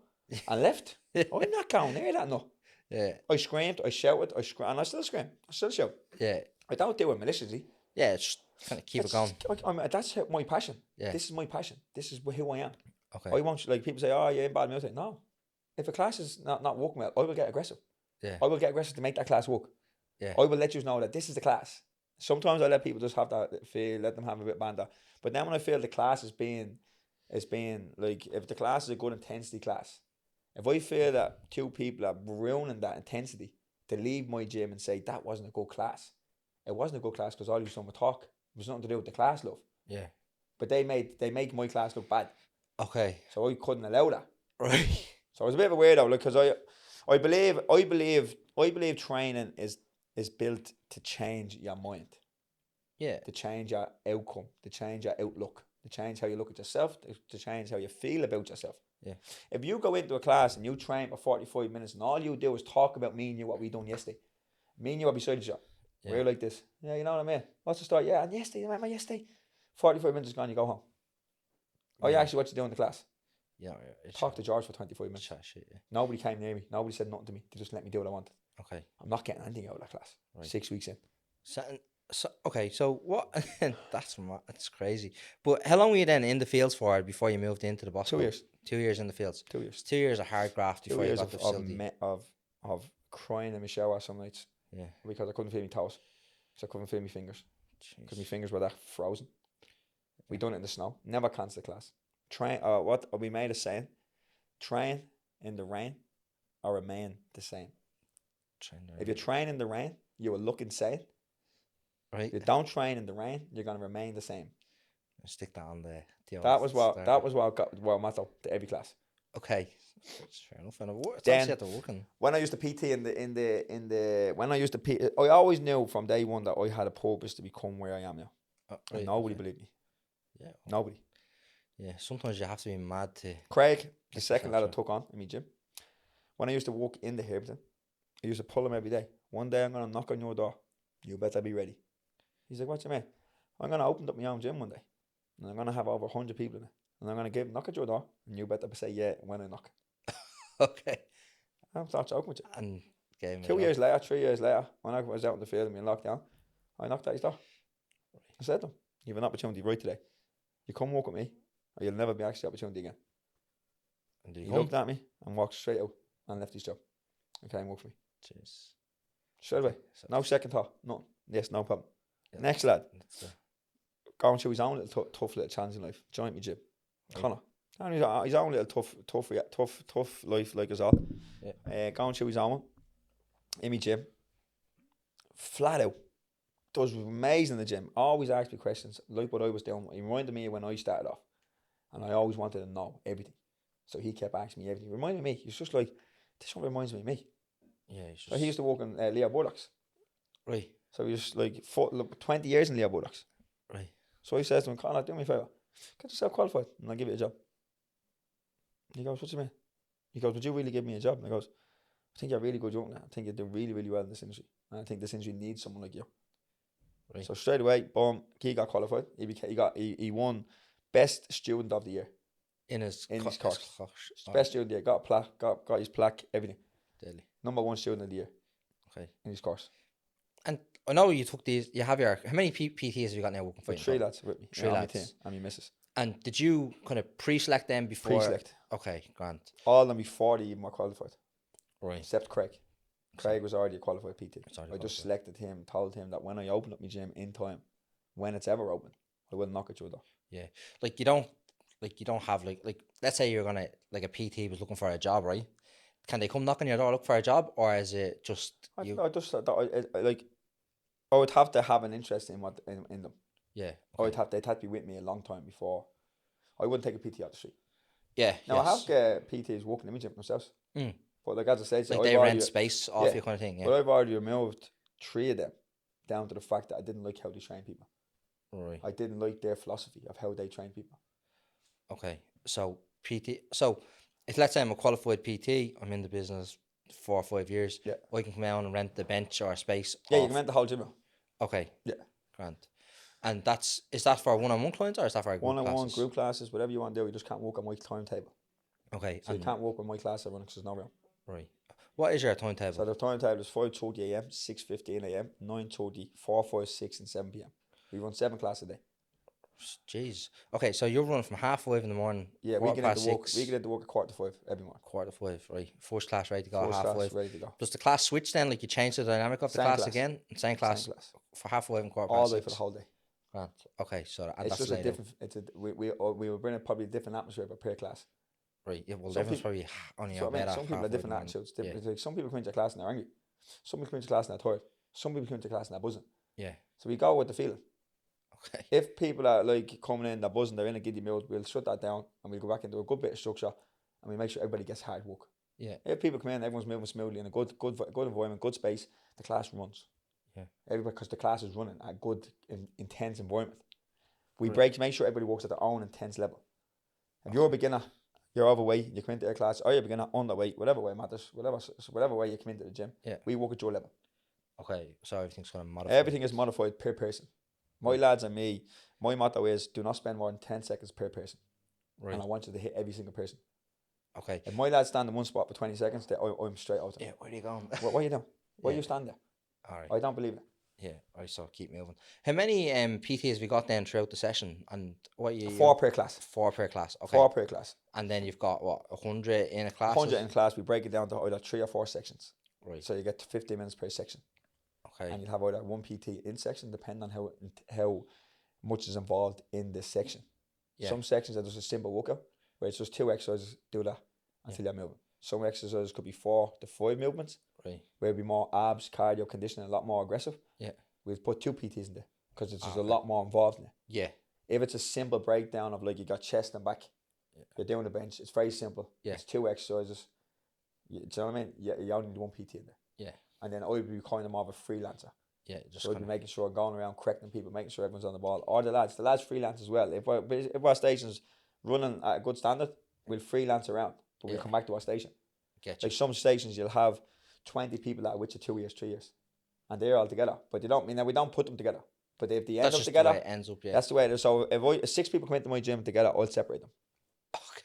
and left. I'm not going near that nut. Yeah. I screamed, I shouted, and I still scream. I still shout. Yeah. I don't do it maliciously. Yeah. It's just kind of keep it going. That's my passion. Yeah. This is my passion. This is who I am. Okay. I won't, like, people say, oh, you're in bad music. No. If a class is not working well, I will get aggressive. Yeah. I will get aggressive to make that class work. Yeah. I will let you know that this is the class. Sometimes I let people just have that feel, let them have a bit of banter. But then when I feel the class is being like, if the class is a good intensity class, if I feel that two people are ruining that intensity, to leave my gym and say that wasn't a good class. It wasn't a good class because all you done was talk. It was nothing to do with the class, love. Yeah. But they make my class look bad. Okay. So I couldn't allow that. Right. So I was a bit of a weirdo, like, because I believe training is built to change your mind. Yeah. To change your outcome, to change your outlook, to change how you look at yourself, to change how you feel about yourself. Yeah. If you go into a class and you train for 45 minutes and all you do is talk about me and you, what we done yesterday, me and you are beside each other. Yeah. We're like this. Yeah, you know what I mean? What's the story? Yeah, and yesterday, remember yesterday? 45 minutes is gone, you go home. Oh, yeah, actually, what you do in the class? Yeah. Talk to George for 25 minutes. Chat shit, yeah. Nobody came near me. Nobody said nothing to me. They just let me do what I wanted. Okay. I'm not getting anything out of that class. Right. 6 weeks in. So what? That's crazy. But how long were you then in the fields for before you moved into the boss? 2 years. 2 years in the fields. 2 years. 2 years of hard graft 2 before you years got the facility. of crying in my shower some nights. Yeah. Because I couldn't feel my toes. So I couldn't feel my fingers. Because my fingers were that frozen. We done it in the snow. Never cancelled the class. What we made a saying: train in the rain or remain the same. If you train in the rain, you will look insane. Right. If you don't train in the rain, you're gonna remain the same. Stick that on the That was what got motto to every class. Okay. That's fair enough. And Then working. when I used to PT I always knew from day one that I had a purpose to become where I am now. And nobody believed me. Yeah. Nobody. Yeah. Sometimes you have to be mad to. Craig, the second lad I took on in my gym, when I used to walk into Herberton, I used to pull him every day. One day I'm gonna knock on your door. You better be ready. He's like, what you mean? I'm gonna open up my own gym one day, and I'm gonna have over 100 people in it, and I'm gonna knock at your door, and you better say yeah when I knock. Okay. I'm not joking with you. And game. 2 years later, 3 years later, when I was out in the field and we in lockdown, I knocked at his door. I said to him, you have an opportunity right today. You come walk with me, or you'll never be asked the opportunity again. And he looked at me and walked straight out and left his job. And came work for me. Jeez. Straight away. No second thought. Nothing. Yes, no problem. Yeah, next lad. Going through his own little tough little challenge in life. Joined me gym. Right. Conor. And his own little tough life like us all. Yeah. Going through his own in my gym. Flat out. Does amazing in the gym. Always asked me questions like what I was doing. He reminded me when I started off. And I always wanted to know everything. So he kept asking me everything. He reminded me. He's just like, this one reminds me of me. Yeah. So he used to work in Leo Bullocks. Right. So he was like 20 years in Leo Bullocks. Right. So he says to him, Conor, do me a favour. Get yourself qualified and I'll give you a job. He goes, what do you mean? He goes, would you really give me a job? And I goes, I think you're really good young now. I think you're doing really, really well in this industry. And I think this industry needs someone like you. Right. So straight away, boom, he got qualified. He won Best Student of the Year. In his course. Best student of the year. Got a plaque, got his plaque, everything. Daily. Number 1 student of the year. Okay. In his course. And I know you took these, you have your, how many PTs have you got now working for you? 3 lads with me. 3 lads. My team and my missus. And did you kind of pre-select them before? Pre-select. Okay, grand. All of them before they even were qualified. Right. Except Craig. Craig was already a qualified PT. I just selected him, told him that when I open up my gym in time, when it's ever open, I will knock at your door. Yeah. Like you don't have like let's say you're gonna, like a PT was looking for a job, right? Can they come knock on your door look for a job, or is it just I would have to have an interest in them. Yeah. Okay. They'd have to be with me a long time before. I wouldn't take a PT out the street. Yeah. Now, I Yes. have PTs walking in my gym themselves. Mm. But like as I said, Like I've they rent already, space off yeah, you kind of thing. Yeah. but I've already removed 3 of them down to the fact that I didn't like how they train people. Right. I didn't like their philosophy of how they train people. Okay. So PT. So if let's say I'm a qualified PT, I'm in the business 4 or 5 years. Yeah. I can come out and rent the bench or space. Yeah, you off. can rent the whole gym out. Okay. Yeah. Grant. And is that for one-on-one clients or is that for group One-on-one, classes? group classes, whatever you want to do, you just can't walk on my timetable. Okay. So you can't walk on my class I run because there's no room. Right. What is your timetable? So the timetable is 5:30 a.m., 6:15 a.m., 9:30, 4, 5, 6 and 7 p.m. We run 7 classes a day. Jeez. Okay, so you're running from 5:30 in the morning. Yeah, we get into work. We get into work at 4:45 every morning. 4:45, right? First class ready to go. First class 5:30. ready to go. Does the class switch then? Like you change the dynamic of the Same class class. again? Same class. Same class. For 5:30 and All the way 6:15. for the whole day. Grant. Okay, so and It's that's just a laid out. different. We will bring in probably a different atmosphere per class. Right. Yeah. Well, Some everyone's people- probably only So I out mean, bed some at people have 5:30 different in the morning. attitudes. Yeah. Different. Like some people come into class and they're angry. Some people come into class and they're tired. Some people come into class and they're buzzing. Yeah. So we go with the feeling. Okay. If people are like coming in, they're buzzing, they're in a giddy mood, we'll shut that down and we'll go back into a good bit of structure and we make sure everybody gets hard work. Yeah. If people come in, everyone's moving smoothly in a good environment, good space, the class runs. Yeah. Everybody, because the class is running at a good, intense environment. We Right. make sure everybody works at their own intense level. If you're a beginner, you're overweight, you come into a class, or you're a beginner, underweight, whatever way matters, whatever way you come into the gym, Yeah. we work at your level. Okay. So everything's kind of modified. Everything is modified per person. My lads and me, my motto is do not spend more than 10 seconds per person. Right. And I want you to hit every single person. Okay. If my lads stand in one spot for 20 seconds, I'm straight out. Yeah. Where are you going? What are you doing? Why Yeah. you stand there? All right. I don't believe it. Yeah. All right. So keep moving. How many PTs have we got then throughout the session? And what you? 4 per class. 4 per class. Okay. 4 per class. And then you've got what 100 in a class. 100 in class, we break it down to either 3 or 4 sections. Right. So you get 15 minutes per section. Okay. And you'll have either 1 PT in section, depending on how much is involved in this section. Yeah. Some sections are just a simple workout, where it's just 2 exercises, do that until you're moving. Some exercises could be 4 to 5 movements, Right. where it'll be more abs, cardio, conditioning, a lot more aggressive. Yeah. We've put 2 PTs in there, because it's just Okay. a lot more involved in it. Yeah. If it's a simple breakdown of like you got chest and back, you're doing the bench, it's very simple. Yeah. It's 2 exercises. Do you know what I mean? You only need 1 PT in there. Yeah. And then I would be kind of more of a freelancer. Yeah. Just So I'd kind be of, making sure going around correcting people, making sure everyone's on the ball. Or the lads freelance as well. If our station's running at a good standard, we'll freelance around, but we'll Yeah. come back to our station. get you. Like some stations, you'll have 20 people that are with you 2 years, 3 years, and they're all together. But we don't put them together. But if they end That's up just together, the way it ends up. Yeah. that's the way it is. So if 6 people come into my gym together, I'll separate them.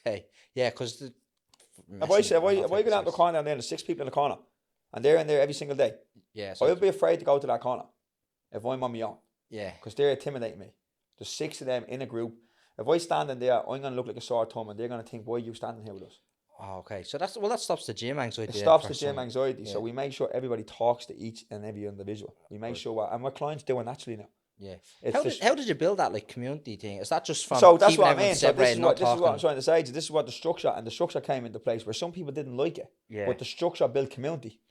Okay. Yeah. Because If I go down to the corner and there's 6 people in the corner, and they're in there every single day, Yeah. I'll So be afraid to go to that corner if I'm on my own, yeah. because they're intimidating me. There's 6 of them in a group. If I stand in there, I'm going to look like a sore thumb, and they're going to think, why are you standing here with us? Oh, okay. So that stops the gym anxiety. It then stops for the gym some- anxiety. yeah. So we make sure everybody talks to each and every individual. We make sure, and my clients do it naturally now. Yeah. It's How did you build that like community thing? Is that just from So that's keeping what I everyone mean. So separated, not this is what I'm talking? trying to say. This is what the structure came into place, where some people didn't like it, Yeah. but the structure built community,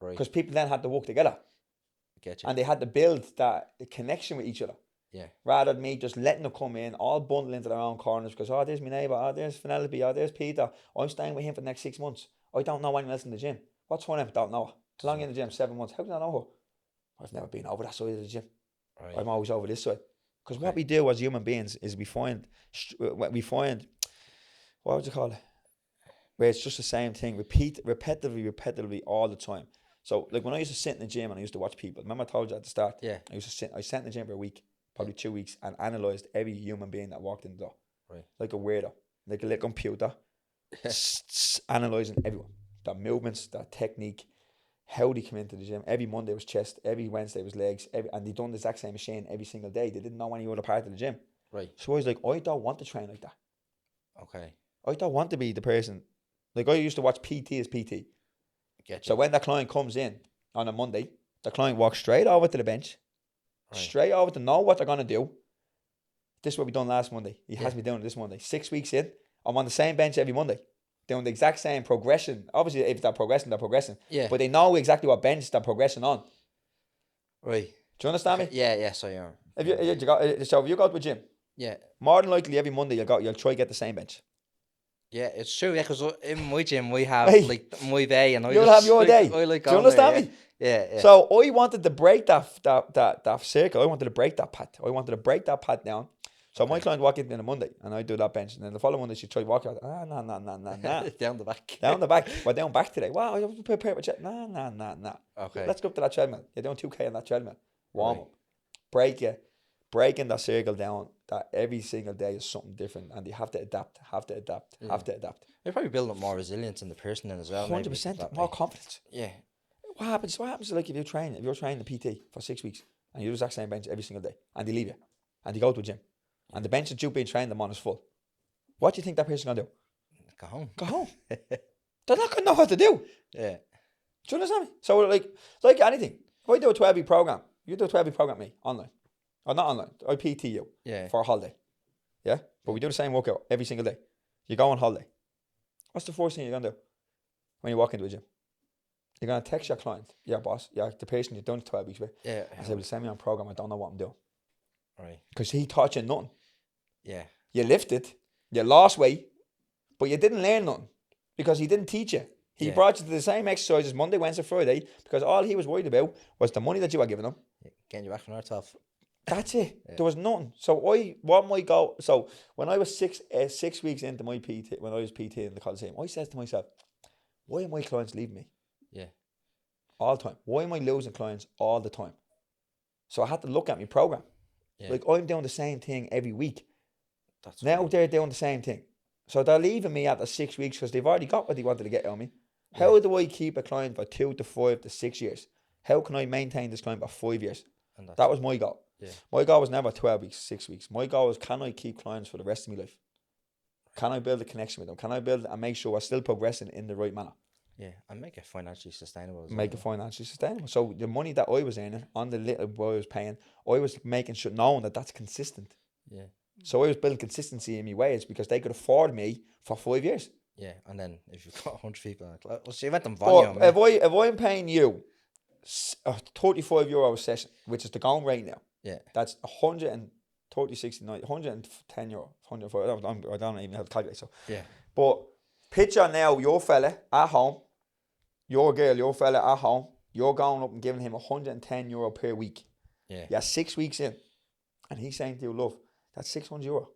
Right. because people then had to work together Get you. and they had to build that connection with each other. Yeah. Rather than me just letting them come in, all bundle into their own corners, because, oh, there's my neighbour, oh, there's Penelope, oh, there's Peter. I'm staying with him for the next 6 months. I don't know anyone else in the gym. What's one of them? Don't know her. How long in the gym? 7 months. How can I know her? I've never been over that side of the gym. Right. I'm always over this side. Because what Okay. we do as human beings is we find, what would you call it? Where it's just the same thing, repetitively all the time. So, like when I used to sit in the gym and I used to watch people, remember I told you at the start? Yeah. I sat in the gym for a week, probably 2 weeks, and analysed every human being that walked in the door. Right. Like a weirdo, like a little computer, analysing everyone, their movements, their technique, how they come into the gym. Every Monday was chest, every Wednesday was legs, and they done the exact same machine every single day. They didn't know any other part of the gym. Right. So I was like, I don't want to train like that. Okay. I don't want to be the person. Like I used to watch PT as PT. Get you. So when the client comes in on a Monday, the client walks straight over to the bench, Right. straight over to know what they're going to do. This is what we done last Monday. He has Yeah. me doing it this Monday. 6 weeks in, I'm on the same bench every Monday, doing the exact same progression. Obviously, if they're progressing, they're progressing. Yeah. But they know exactly what bench they're progressing on. Right. Do you understand me? Yeah. Yeah. So you're If you go to a gym, Yeah. more than likely every Monday you'll try to get the same bench. Yeah, it's true. Yeah, because in my gym we have Hey, like my day, and you'll have your day. I like Do you going there, understand me? Yeah, yeah. So I wanted to break that circle. I wanted to break that path. I wanted to break that path down. So my client walk in on a Monday, and I do that bench, and then the following Monday she tried walking out. Nah. Down the back. Down the back. We're down back today. Wow, you prepare with Nah. Okay. Let's go up to that treadmill. You're doing 2K on that treadmill. Warm Right. up. Breaking that circle down. That every single day is something different, and you have to adapt. They probably build up more resilience in the person then as well. 100% more confidence. Yeah. What happens? Like if you're training the PT for 6 weeks and you do the exact same bench every single day, and they leave you, and you go to a gym, and the bench that you've been training them on is full. What do you think that person's gonna do? Go home. They're not gonna know what to do. Yeah. Do you understand me? So like anything, if I do a 12-week program, you do a 12-week program with me online, or not online. I PT you for a holiday. Yeah, but we do the same workout every single day. You go on holiday. What's the first thing you're gonna do when you walk into a gym? You're gonna text your client, yeah, boss, yeah, the patient you've done 12 weeks with. Yeah. I say, well, send me on program. I don't know what I'm doing. Right. Because he taught you nothing. Yeah. You lifted, you lost weight, but you didn't learn nothing because he didn't teach you. He brought you to the same exercises Monday, Wednesday, Friday because all he was worried about was the money that you were giving him. Getting you back from our top. That's it. Yeah. There was nothing. So when I was 6 weeks into my PT, when I was PT in the Coliseum, I said to myself, why are my clients leaving me? Yeah. All the time. Why am I losing clients all the time? So I had to look at my program. Yeah. Like I'm doing the same thing every week. Now they're doing the same thing. So they're leaving me after 6 weeks because they've already got what they wanted to get on me. How do I keep a client for 2 to 5 to 6 years? How can I maintain this client for 5 years? That was my goal. Yeah. My goal was never 12 weeks, 6 weeks. My goal was, can I keep clients for the rest of my life? Can I build a connection with them? Can I build and make sure we're still progressing in the right manner? Yeah, and make it financially sustainable. Make it financially sustainable. So the money that I was earning on the little boy I was paying, I was making sure, knowing that that's consistent. Yeah. So I was building consistency in my wage because they could afford me for 5 years. Yeah, and then if you've got 100 people, well, so you went them volume. But if I'm paying you €35 a session, which is the going rate now, that's 110 euro, 105. I don't even have to calculate. So but picture now your fella at home, your fella at home, you're going up and giving him €110 per week. Yeah. You're 6 weeks in, and he's saying to you, love, that's €600.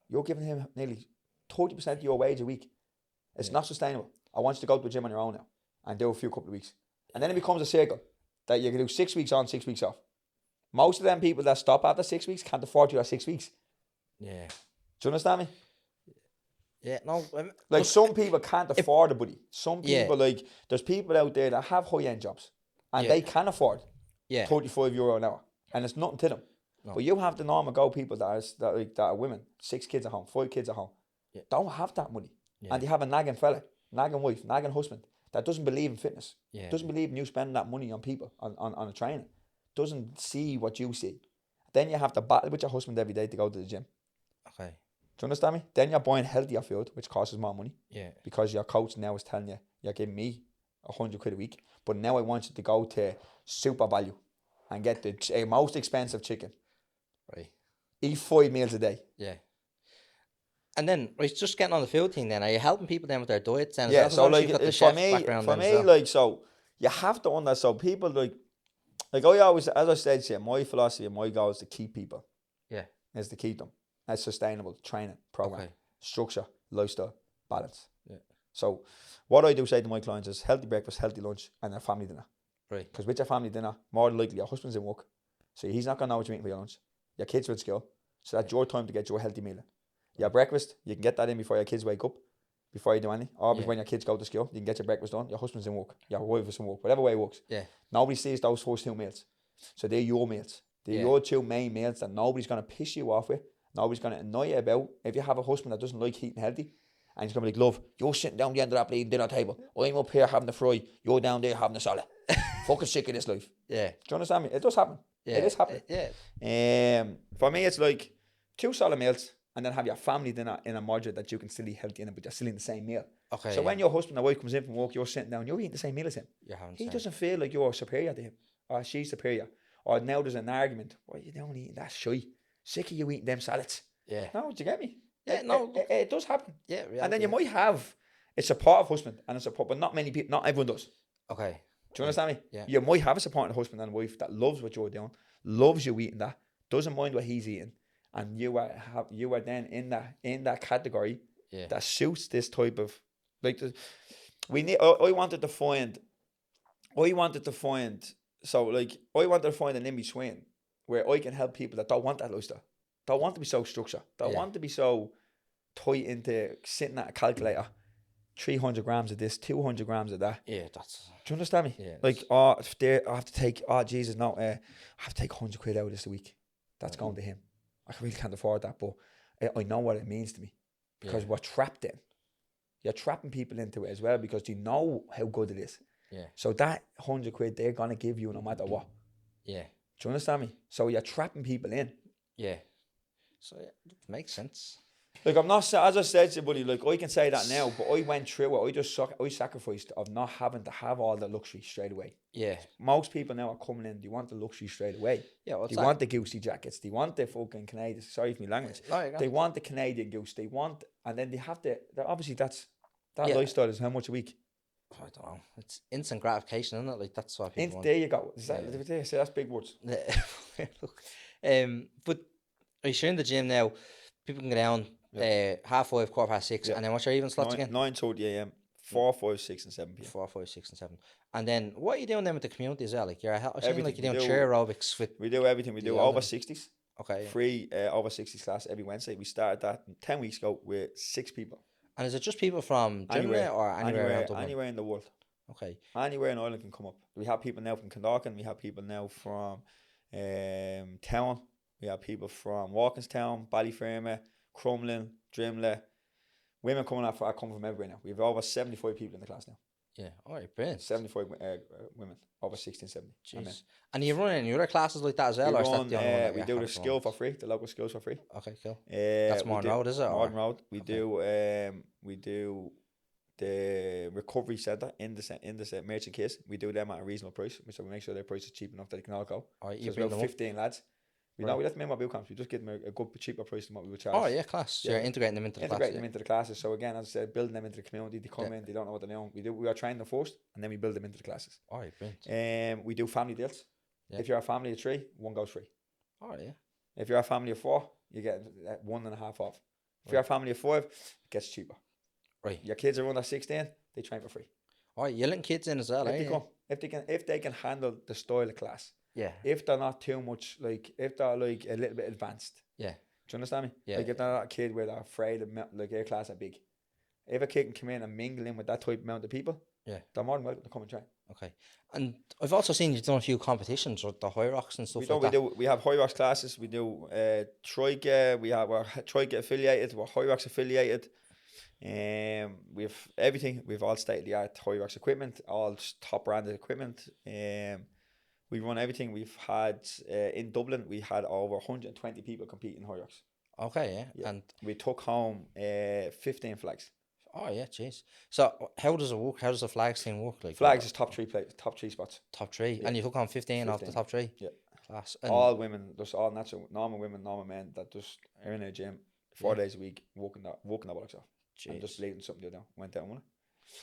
You're giving him nearly 30% of your wage a week. It's not sustainable. I want you to go to the gym on your own now and do a couple of weeks. And then it becomes a circle that you can do 6 weeks on, 6 weeks off. Most of them people that stop after 6 weeks can't afford you at 6 weeks. Yeah. Do you understand me? Yeah, no. Like some people can't afford it, buddy. Some people, like, there's people out there that have high-end jobs and they can afford €35 an hour and it's nothing to them. No. But you have the normal go people that are women, 6 kids at home, 5 kids at home, don't have that money. Yeah. And they have a nagging fella, nagging wife, nagging husband that doesn't believe in fitness, doesn't believe in you spending that money on people, on a training, doesn't see what you see. Then you have to battle with your husband every day to go to the gym. Okay. Do you understand me? Then you're buying healthier food, which costs more money. Yeah. Because your coach now is telling you, you're giving me £100 a week, but now I want you to go to Super Value and get the most expensive chicken. Right. Eat 5 meals a day. Yeah. And then, just getting on the food thing then, are you helping people then with their diets? And yeah, so like, for me, like, so you have to understand, so people like I always, as I said to you, my philosophy and my goal is to keep people. Yeah. Is to keep them. That's sustainable training program, structure, lifestyle, balance. Yeah. So what I do say to my clients is healthy breakfast, healthy lunch, and a family dinner. Right. Because with your family dinner, more than likely your husband's in work, so he's not going to know what you're eating for your lunch. Your kids are at school, so that's your time to get your healthy meal in. Your breakfast, you can get that in before your kids wake up, before you do anything, or when your kids go to school, you can get your breakfast done. Your husband's in work, your wife is in work, whatever way it works. Yeah. Nobody sees those first 2 meals, so they're your meals. They're your 2 main meals that nobody's going to piss you off with. Nobody's going to annoy you about. If you have a husband that doesn't like eating healthy, and he's going to be like, love, you're sitting down the end of that bleeding dinner table. I'm up here having the fry. You're down there having the salad. Fucking sick of this life. Yeah. Do you understand me? It does happen. Yeah. It is happening. Yeah. For me, it's like 2 solid meals, and then have your family dinner in a module that you can still eat healthy in it, but you're still in the same meal. Okay. So when your husband or wife comes in from work, you're sitting down, you're eating the same meal as him. He doesn't feel like you're superior to him, or she's superior, Or now there's an argument. What are you doing eating that shite? Sick of you eating them salads. Yeah. No, do you get me? Yeah, no. It does happen. Yeah, And then you reality, might have a supportive husband and a support, but not many people, not everyone does. Okay. Do you understand me? Yeah. You might have a supporting husband and wife that loves what you're doing, loves you eating that, doesn't mind what he's eating, and you are then in that category that suits this type of like. I wanted to find an in between where I can help people that don't want that lifestyle, don't want to be so structured, don't want to be so tight into sitting at a calculator. 300 grams of this, 200 grams of that. Yeah, that's. Do you understand me? Yeah. Like, I have to take. I have to take 100 quid out of this a week. That's going to him. I really can't afford that, but I know what it means to me because we're trapped in. You're trapping people into it as well because you know how good it is. Yeah. So that 100 quid they're gonna give you no matter what. Yeah. Do you understand me? So you're trapping people in. Yeah. So it makes sense. Like I'm not, as I said to you, buddy, like I can say that now, but I went through it. I sacrificed of not having to have all the luxury straight away. Yeah. Most people now are coming in, they want the luxury straight away. Yeah. They want the goosey jackets. They want the fucking Canadian, sorry for my language. They want the Canadian goose. They want, and then they have to, obviously that lifestyle is how much a week? I don't know. It's instant gratification, isn't it? Like that's what people want. There you go. So that's big words. Look, but are you sure in the gym now? People can go down 5:30, 6:15, and then what's your even slots again? 9:30 a.m. 4, 5, 6, and 7 p.m. 4, 5, 6, and 7. And then what are you doing then with the community as well? Like you're Everything. you're doing chair aerobics with. We do everything. We do over 60s. Okay. Free over 60s class every Wednesday. We started that 10 weeks ago with 6 people. And is it just people from Germany or anywhere around Dublin? Anywhere in the world. Okay. Anywhere in Ireland can come up. We have people now from Conor. We have people now from Town. We have people from Walkinstown, Ballyfermot, Crumlin, Drimley. Women coming up are coming from everywhere now. We have over 75 people in the class now. Yeah, all right, brilliant. 75 women, over 16, 17. Jeez. And you run any other classes like that as well? We do the skill for free, the local skills for free. Okay, cool. That's Morton Road, is it? Morton Road. We do the recovery centre in the Merchant Kiss. We do them at a reasonable price, so we make sure their price is cheap enough that they can all go. Oh, so it's about 15 lads. We let them in our boot camps. We just give them a good cheaper price than what we would charge. Oh yeah, class. So you're integrating them into the classes. Integrating them into the classes. So again, as I said, building them into the community. They come in, they don't know what they're doing. We are training them first, and then we build them into the classes. All right, brilliant. We do family deals. Yeah. If you're a family of 3, 1 goes free. Oh yeah. If you're a family of 4, you get 1.5 off. If you're a family of 5, it gets cheaper. Right. Your kids are under 16, they train for free. Oh, you're letting kids in as well, if they can handle the style of class. Yeah. If they're not too much, like, if they're like a little bit advanced. Yeah. Do you understand me? Yeah. Like if they're not a kid where they're afraid of, like, their class are big. If a kid can come in and mingle in with that type amount of people, they're more than welcome to come and train. Okay. And I've also seen you've done a few competitions with the high rocks and stuff We have high rocks classes. We do Troika. We're Troika affiliated. We're high rocks affiliated. We've everything. We've all state of the art high rocks equipment, all top branded equipment. We run everything. We've had in Dublin, we had over 120 people compete in high rocks. Okay, yeah. And we took home 15 flags. Oh yeah, jeez. So how does it work? How does the flags thing work? Like flags is top 3 spots. Top 3, and you took home 15 off the top 3. Yeah, class. And all women, just all natural, normal women, normal men that just are in a gym 4 days a week, walking that bollocks off. Jeez. And just leading something down. Went down one.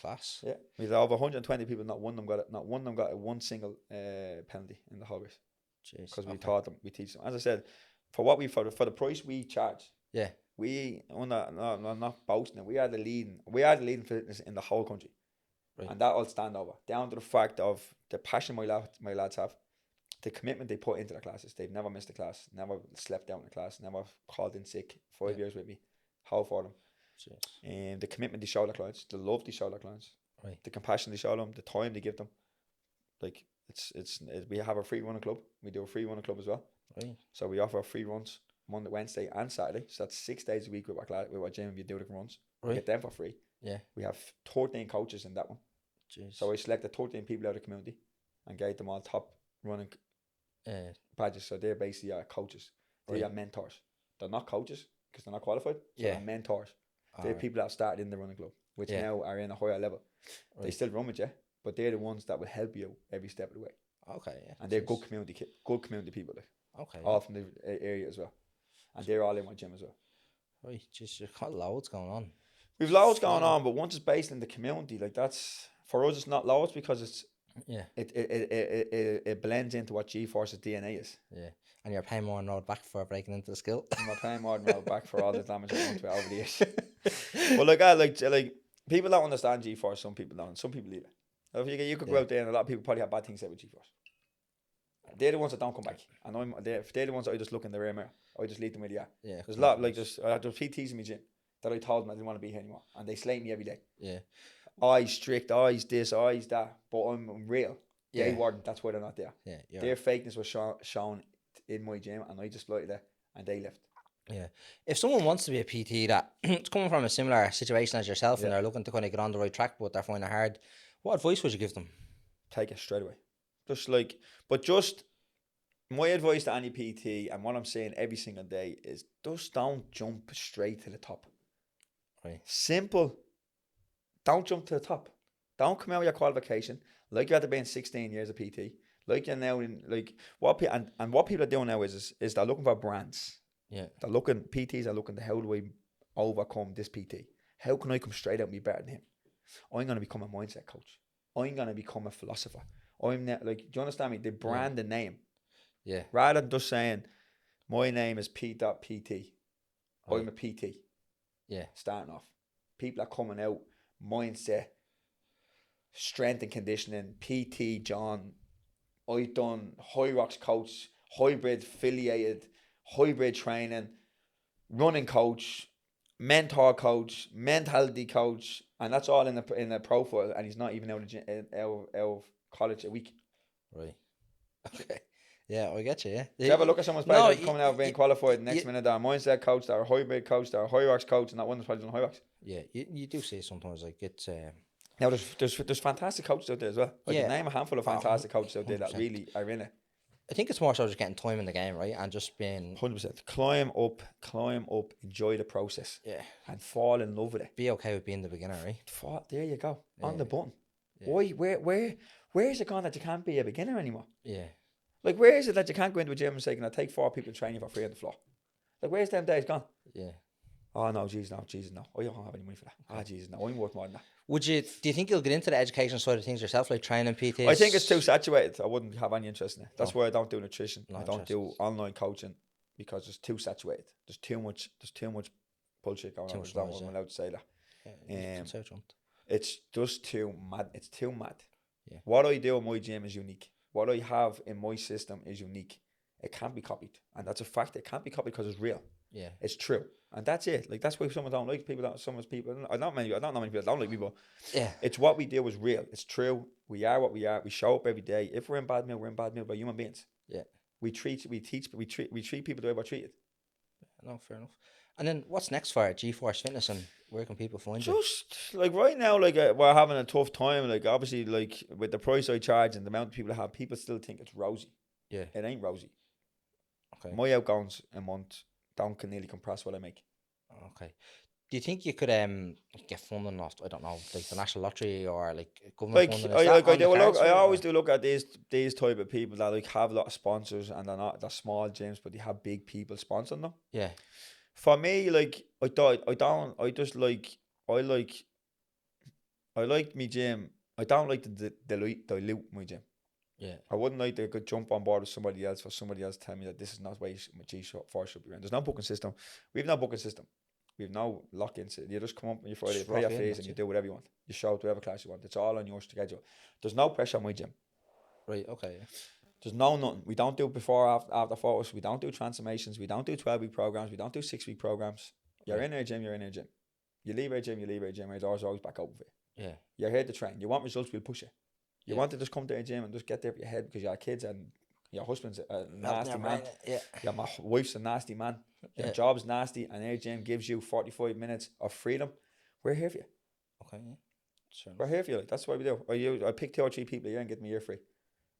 Class. Yeah, we had over 120 people. Not one of them got it. Not one of them got one single penalty in the whole race. Jeez. Because we taught them, we teach them. As I said, for the price we charge. Yeah. I'm not boasting. We are the leading fitness in the whole country, right. And that all stand over down to the fact of the passion my lads have, the commitment they put into their classes. They've never missed a class, never slept down in a class, never called in sick. 5 years with me, how for them. And the commitment they show their clients, the love they show their clients, right. The compassion they show them, the time they give them. Like we have a free running club. We do a free running club as well. Right. So we offer free runs Monday, Wednesday, and Saturday. So that's 6 days a week with our gym. We do different runs. Right. We get them for free. Yeah. We have 13 coaches in that one. Jeez. So I selected 13 people out of the community and gave them all top running badges. So they're basically our coaches. They are mentors. They're not coaches because they're not qualified. So they're mentors. They're people that started in the running club, which now are in a higher level. Right. They still run with you, but they're the ones that will help you every step of the way. Okay, yeah. And they're good community people, like, Okay. all from the area as well. And they're all in my gym as well. Right, just you've got loads going on. We've loads going on, but once it's based in the community, like that's for us, it's not loads because it's it blends into what GeForce's DNA is. Yeah, and you're paying more than road back for breaking into the skill. I'm paying more than road back for all the damage I've done to it over the years. But like people don't understand GeForce. Some people don't. Some people leave it. If you could go out there, and a lot of people probably have bad things to say with GeForce. They're the ones that don't come back, and they're the ones that I just look in the rear mirror. I just leave them where they are. Yeah, there's a lot like there's PTs in my gym that I told them I didn't want to be here anymore, and they slate me every day. Yeah, Eyes strict, eyes this, eyes that, but I'm real. Yeah. They weren't. That's why they're not there. yeah. Their fakeness was shown in my gym, and I just looked there, and they left. Yeah. If someone wants to be a PT that it's coming from a similar situation as yourself and they're looking to kind of get on the right track, but they're finding it hard, what advice would you give them? Take it straight away. My advice to any PT, and what I'm saying every single day, is just don't jump straight to the top. Right. Simple. Don't jump to the top. Don't come out with your qualification like you had to be in 16 years of PT. Like you're now in what people are doing now is they're looking for brands. Yeah. PTs are looking to how do I overcome this PT? How can I come straight out and be better than him? I'm going to become a mindset coach. I'm going to become a philosopher. I'm not, do you understand me? They brand the name. Yeah. Rather than just saying, my name is Pete.PT. I'm a PT. Yeah. Starting off. People are coming out, mindset, strength and conditioning, PT John. I've done high rocks coach, hybrid affiliated, hybrid training, running coach, mentor coach, mentality coach, and that's all in a profile, and he's not even out of college a week. Right. Okay. Yeah, I get you, yeah. You ever look at someone's page coming out being qualified, next minute they're a mindset coach, they're a hybrid coach, they're a high rocks coach, and that one that's probably done high rocks. Yeah, you do see sometimes like it's now there's fantastic coaches out there as well. I can name a handful of fantastic coaches out there that really are in it. I think it's more so just getting time in the game, right? And just being 100%. Climb up, enjoy the process. Yeah. And fall in love with it. Be okay with being the beginner, right? There you go. Yeah. On the button. Yeah. Where is it gone that you can't be a beginner anymore? Yeah. Like, where is it that you can't go into a gym and say, can I take 4 people to train you for free on the floor? Like, where's them days gone? Yeah. Oh, no, Jesus, no. I don't have any money for that. Ah, Jesus, no. I'm worth more than that. Do you think you'll get into the education side of things yourself, like training PTs? I think it's too saturated. I wouldn't have any interest in it. That's why I don't do nutrition. No I don't do online coaching because it's too saturated. There's too much bullshit going on. I'm allowed to say that. It's just too mad. It's too mad. Yeah. What I do in my gym is unique. What I have in my system is unique. It can't be copied. And that's a fact. It can't be copied because it's real. Yeah. It's true. And that's it. Like, that's why someone don't like people. I don't know many people don't like people. Yeah. It's what we do is real. It's true. We are what we are. We show up every day. If we're in bad mood, we're in bad mood by human beings. Yeah. We treat people the way we're treated. No, fair enough. And then what's next for GeForce Fitness, and where can people find you? Just like right now, like we're having a tough time. Like, obviously, like with the price I charge and the amount of people I have, people still think it's rosy. Yeah. It ain't rosy. Okay. My outgoings a month can nearly compress what I make. Okay. Do you think you could get funding off, I don't know, like the National Lottery or like government funding? I always do look at these type of people that like have a lot of sponsors, and they're small gyms, but they have big people sponsoring them. Yeah. For me, like I like my gym. I don't like to dilute my gym. Yeah. I wouldn't like to go jump on board with somebody else for somebody else to tell me that this is not the way my GeForce should be run. There's no booking system. We have no booking system. We have no lock-ins. You just come up on your Friday, you pay your fees, and you do whatever you want. You show up to whatever class you want. It's all on your schedule. There's no pressure on my gym. Right, okay. Yeah. There's nothing. We don't do before, after photos. We don't do transformations. We don't do 12-week programs. We don't do 6-week programs. You're in our gym, you're in our gym. You leave our gym, Our doors are always back open for you. Yeah. You're here to train. You want results, we'll push you. You want to just come to our gym and just get there with your head because your kids and your husband's a nasty man. Yeah. My wife's a nasty man. Your job's nasty, and our gym gives you 45 minutes of freedom. We're here for you. Okay, yeah. Sure. We're here for you. Like, that's what we do. I pick 2 or 3 people a year and get them a year free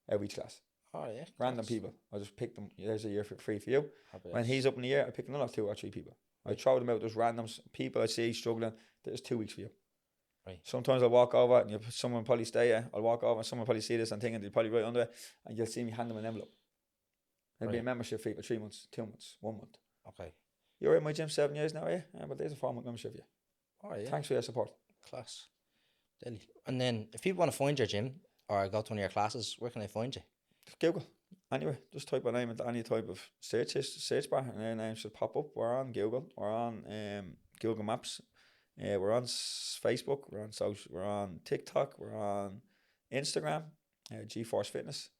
every class. Oh, yeah. Random people. I just pick them. There's a year free for you. When he's up in the year, I pick another 2 or 3 people. I throw them out. There's randoms. People I see struggling. There's 2 weeks for you. Right. Sometimes I'll walk over and someone probably stay there. I'll walk over and someone probably see this and think, and they'll probably right under it, and you'll see me hand them an envelope. It'll be a Right. membership fee for 3 months, 2 months, 1 month. Okay. You're in my gym 7 years now, are you? Yeah, but there's a 4-month membership for you. Oh yeah. Thanks for your support. Class. Deadly. And then if people want to find your gym or go to one of your classes, where can they find you? Google. Anyway, just type my name into any type of search bar, and their name should pop up. We're on Google. We're on Google Maps. We're on Facebook. We're on social. We're on TikTok. We're on Instagram. GeForce Fitness.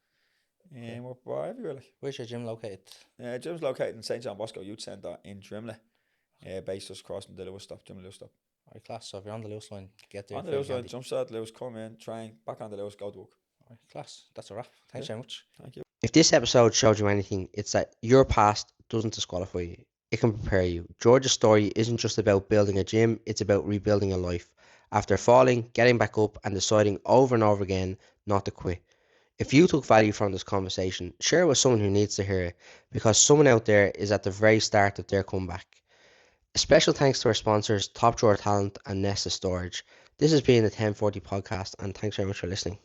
And we're everywhere. Where's your gym located? Gym's located in St. John Bosco Youth Centre in Drimley. Based just crossing the Lewis stop, Drimley Lewis stop. Alright, class. So if you're on the Lewis line, get there. On the Lewis line, jump start Lewis, come in, train, back on the Lewis, go to work. Alright, class. That's a wrap. Thanks very much. Thank you. If this episode showed you anything, it's that your past doesn't disqualify you. It can prepare you. George's story isn't just about building a gym, it's about rebuilding a life. After falling, getting back up and deciding over and over again not to quit. If you took value from this conversation, share it with someone who needs to hear it, because someone out there is at the very start of their comeback. A special thanks to our sponsors, Top Drawer Talent and Nesta Storage. This has been the 1040 podcast, and thanks very much for listening.